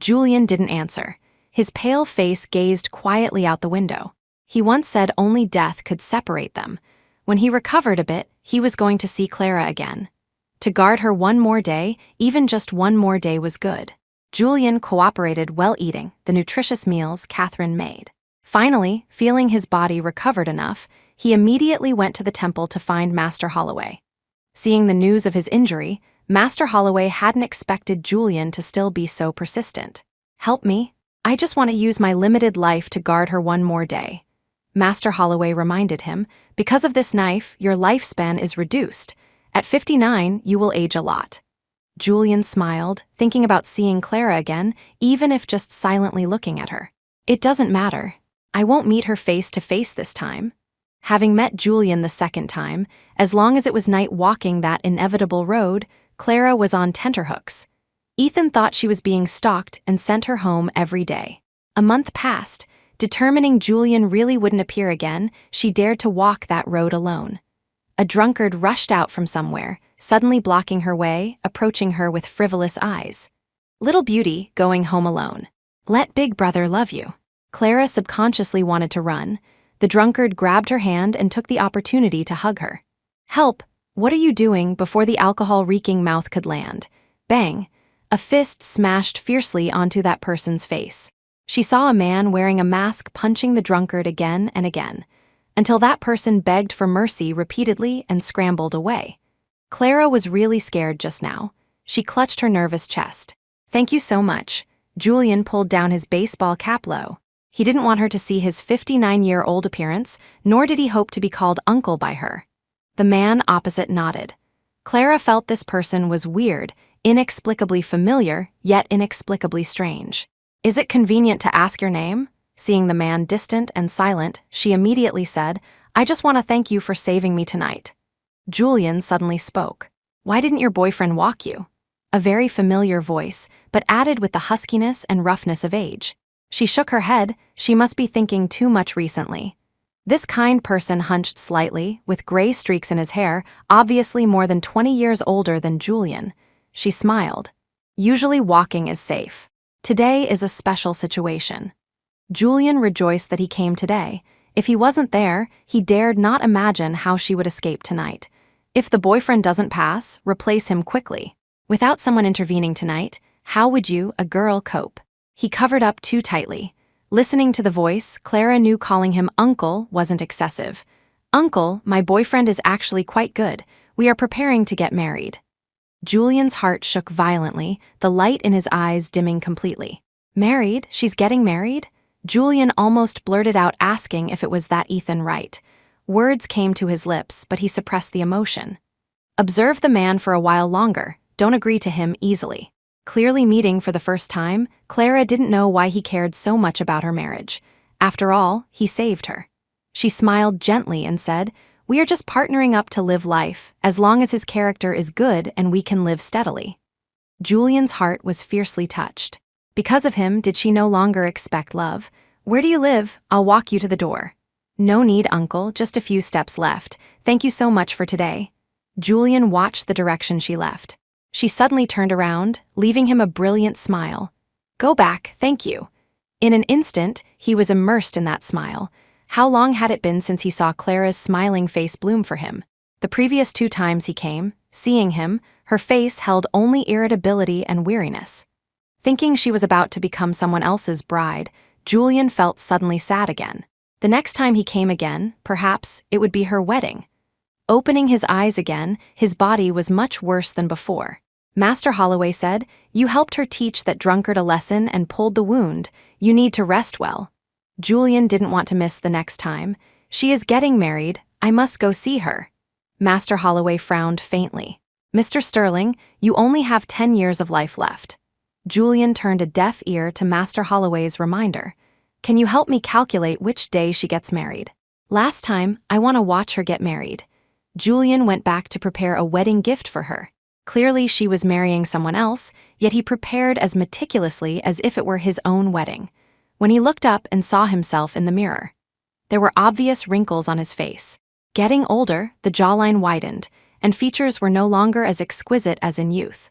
Julian didn't answer. His pale face gazed quietly out the window. He once said only death could separate them. When he recovered a bit, he was going to see Clara again. To guard her one more day, even just one more day, was good. Julian cooperated while eating the nutritious meals Catherine made. Finally, feeling his body recovered enough, he immediately went to the temple to find Master Holloway. Seeing the news of his injury, Master Holloway hadn't expected Julian to still be so persistent. "Help me. I just want to use my limited life to guard her one more day." Master Holloway reminded him, "Because of this knife, your lifespan is reduced. At 59, you will age a lot." Julian smiled, thinking about seeing Clara again, even if just silently looking at her. "It doesn't matter. I won't meet her face to face this time." Having met Julian the second time, as long as it was night walking that inevitable road, Clara was on tenterhooks. Ethan thought she was being stalked and sent her home every day. A month passed. Determining Julian really wouldn't appear again, she dared to walk that road alone. A drunkard rushed out from somewhere, suddenly blocking her way, approaching her with frivolous eyes. Little beauty, going home alone. Let Big Brother love you. Clara subconsciously wanted to run. The drunkard grabbed her hand and took the opportunity to hug her. "Help! What are you doing?" Before the alcohol-reeking mouth could land. Bang! A fist smashed fiercely onto that person's face. She saw a man wearing a mask punching the drunkard again and again, until that person begged for mercy repeatedly and scrambled away. Clara was really scared just now. She clutched her nervous chest. "Thank you so much." Julian pulled down his baseball cap low. He didn't want her to see his 59-year-old appearance, nor did he hope to be called uncle by her. The man opposite nodded. Clara felt this person was weird, inexplicably familiar, yet inexplicably strange. "Is it convenient to ask your name?" Seeing the man distant and silent, she immediately said, "I just want to thank you for saving me tonight." Julian suddenly spoke. "Why didn't your boyfriend walk you?" A very familiar voice, but added with the huskiness and roughness of age. She shook her head. She must be thinking too much recently. This kind person hunched slightly, with gray streaks in his hair, obviously more than 20 years older than Julian. She smiled. "Usually walking is safe. Today is a special situation." Julian rejoiced that he came today. If he wasn't there, he dared not imagine how she would escape tonight. If the boyfriend doesn't pass, replace him quickly. Without someone intervening tonight, how would you, a girl, cope? He covered up too tightly. Listening to the voice, Clara knew calling him uncle wasn't excessive. "Uncle, my boyfriend is actually quite good. We are preparing to get married." Julian's heart shook violently, the light in his eyes dimming completely. "Married? She's getting married?" Julian almost blurted out asking if it was that Ethan right. Words came to his lips, but he suppressed the emotion. Observe the man for a while longer, don't agree to him easily. Clearly meeting for the first time, Clara didn't know why he cared so much about her marriage. After all, he saved her. She smiled gently and said, "We are just partnering up to live life, as long as his character is good and we can live steadily." Julian's heart was fiercely touched. Because of him, did she no longer expect love? "Where do you live? I'll walk you to the door." "No need, uncle, just a few steps left. Thank you so much for today." Julian watched the direction she left. She suddenly turned around, leaving him a brilliant smile. "Go back, thank you." In an instant, he was immersed in that smile. How long had it been since he saw Clara's smiling face bloom for him? The previous 2 times he came, seeing him, her face held only irritability and weariness. Thinking she was about to become someone else's bride, Julian felt suddenly sad again. The next time he came again, perhaps, it would be her wedding. Opening his eyes again, his body was much worse than before. Master Holloway said, "You helped her teach that drunkard a lesson and pulled the wound. You need to rest well." Julian didn't want to miss the next time. "She is getting married. I must go see her." Master Holloway frowned faintly. "Mr. Sterling, you only have 10 years of life left." Julian turned a deaf ear to Master Holloway's reminder. "Can you help me calculate which day she gets married? Last time, I want to watch her get married." Julian went back to prepare a wedding gift for her. Clearly she was marrying someone else, yet he prepared as meticulously as if it were his own wedding. When he looked up and saw himself in the mirror, there were obvious wrinkles on his face. Getting older, the jawline widened, and features were no longer as exquisite as in youth.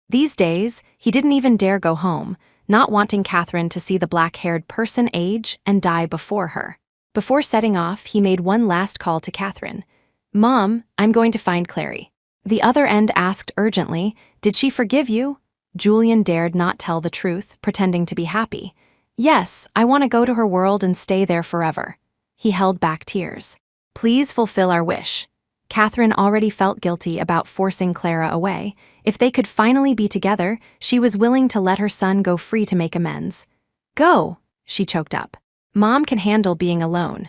These days, he didn't even dare go home, not wanting Catherine to see the black-haired person age and die before her. Before setting off, he made one last call to Catherine. "Mom, I'm going to find Clary." The other end asked urgently, "Did she forgive you?" Julian dared not tell the truth, pretending to be happy. "Yes, I want to go to her world and stay there forever." He held back tears. "Please fulfill our wish." Catherine already felt guilty about forcing Clara away. If they could finally be together, she was willing to let her son go free to make amends. "Go," she choked up. "Mom can handle being alone."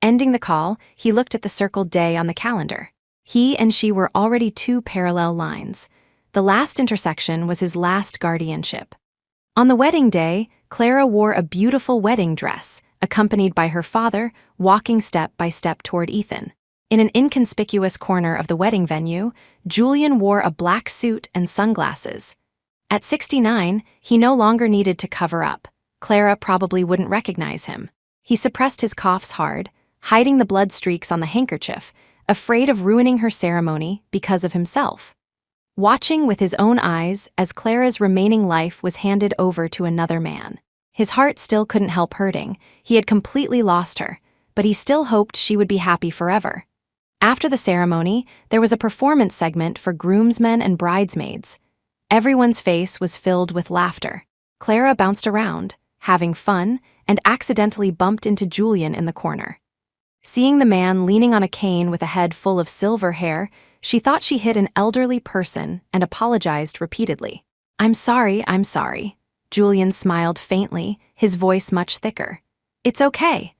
Ending the call, he looked at the circled day on the calendar. He and she were already 2 parallel lines. The last intersection was his last guardianship. On the wedding day, Clara wore a beautiful wedding dress, accompanied by her father, walking step by step toward Ethan. In an inconspicuous corner of the wedding venue, Julian wore a black suit and sunglasses. At 69, he no longer needed to cover up. Clara probably wouldn't recognize him. He suppressed his coughs hard, hiding the blood streaks on the handkerchief, afraid of ruining her ceremony because of himself. Watching with his own eyes as Clara's remaining life was handed over to another man. His heart still couldn't help hurting. He had completely lost her, but he still hoped she would be happy forever. After the ceremony, there was a performance segment for groomsmen and bridesmaids. Everyone's face was filled with laughter. Clara bounced around, having fun, and accidentally bumped into Julian in the corner. Seeing the man leaning on a cane with a head full of silver hair, she thought she hit an elderly person and apologized repeatedly. I'm sorry." Julian smiled faintly, his voice much thicker. "It's okay."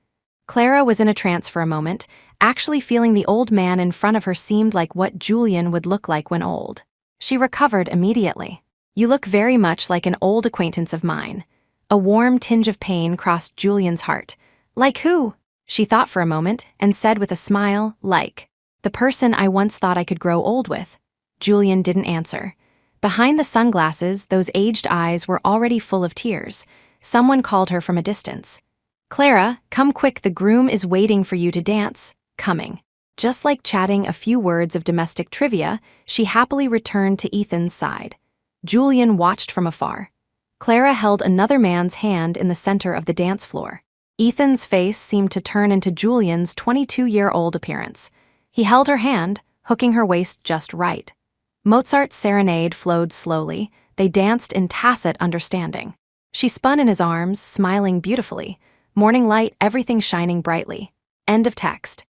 Clara was in a trance for a moment, actually feeling the old man in front of her seemed like what Julian would look like when old. She recovered immediately. "You look very much like an old acquaintance of mine." A warm tinge of pain crossed Julian's heart. "Like who?" She thought for a moment and said with a smile, "Like the person I once thought I could grow old with." Julian didn't answer. Behind the sunglasses, those aged eyes were already full of tears. Someone called her from a distance. "Clara, come quick, the groom is waiting for you to dance." Coming. Just like chatting a few words of domestic trivia, she happily returned to Ethan's side. Julian watched from afar. Clara held another man's hand in the center of the dance floor. Ethan's face seemed to turn into Julian's 22-year-old appearance. He held her hand, hooking her waist just right. Mozart's serenade flowed slowly. They danced in tacit understanding. She spun in his arms, smiling beautifully. Morning light, everything shining brightly. End of text.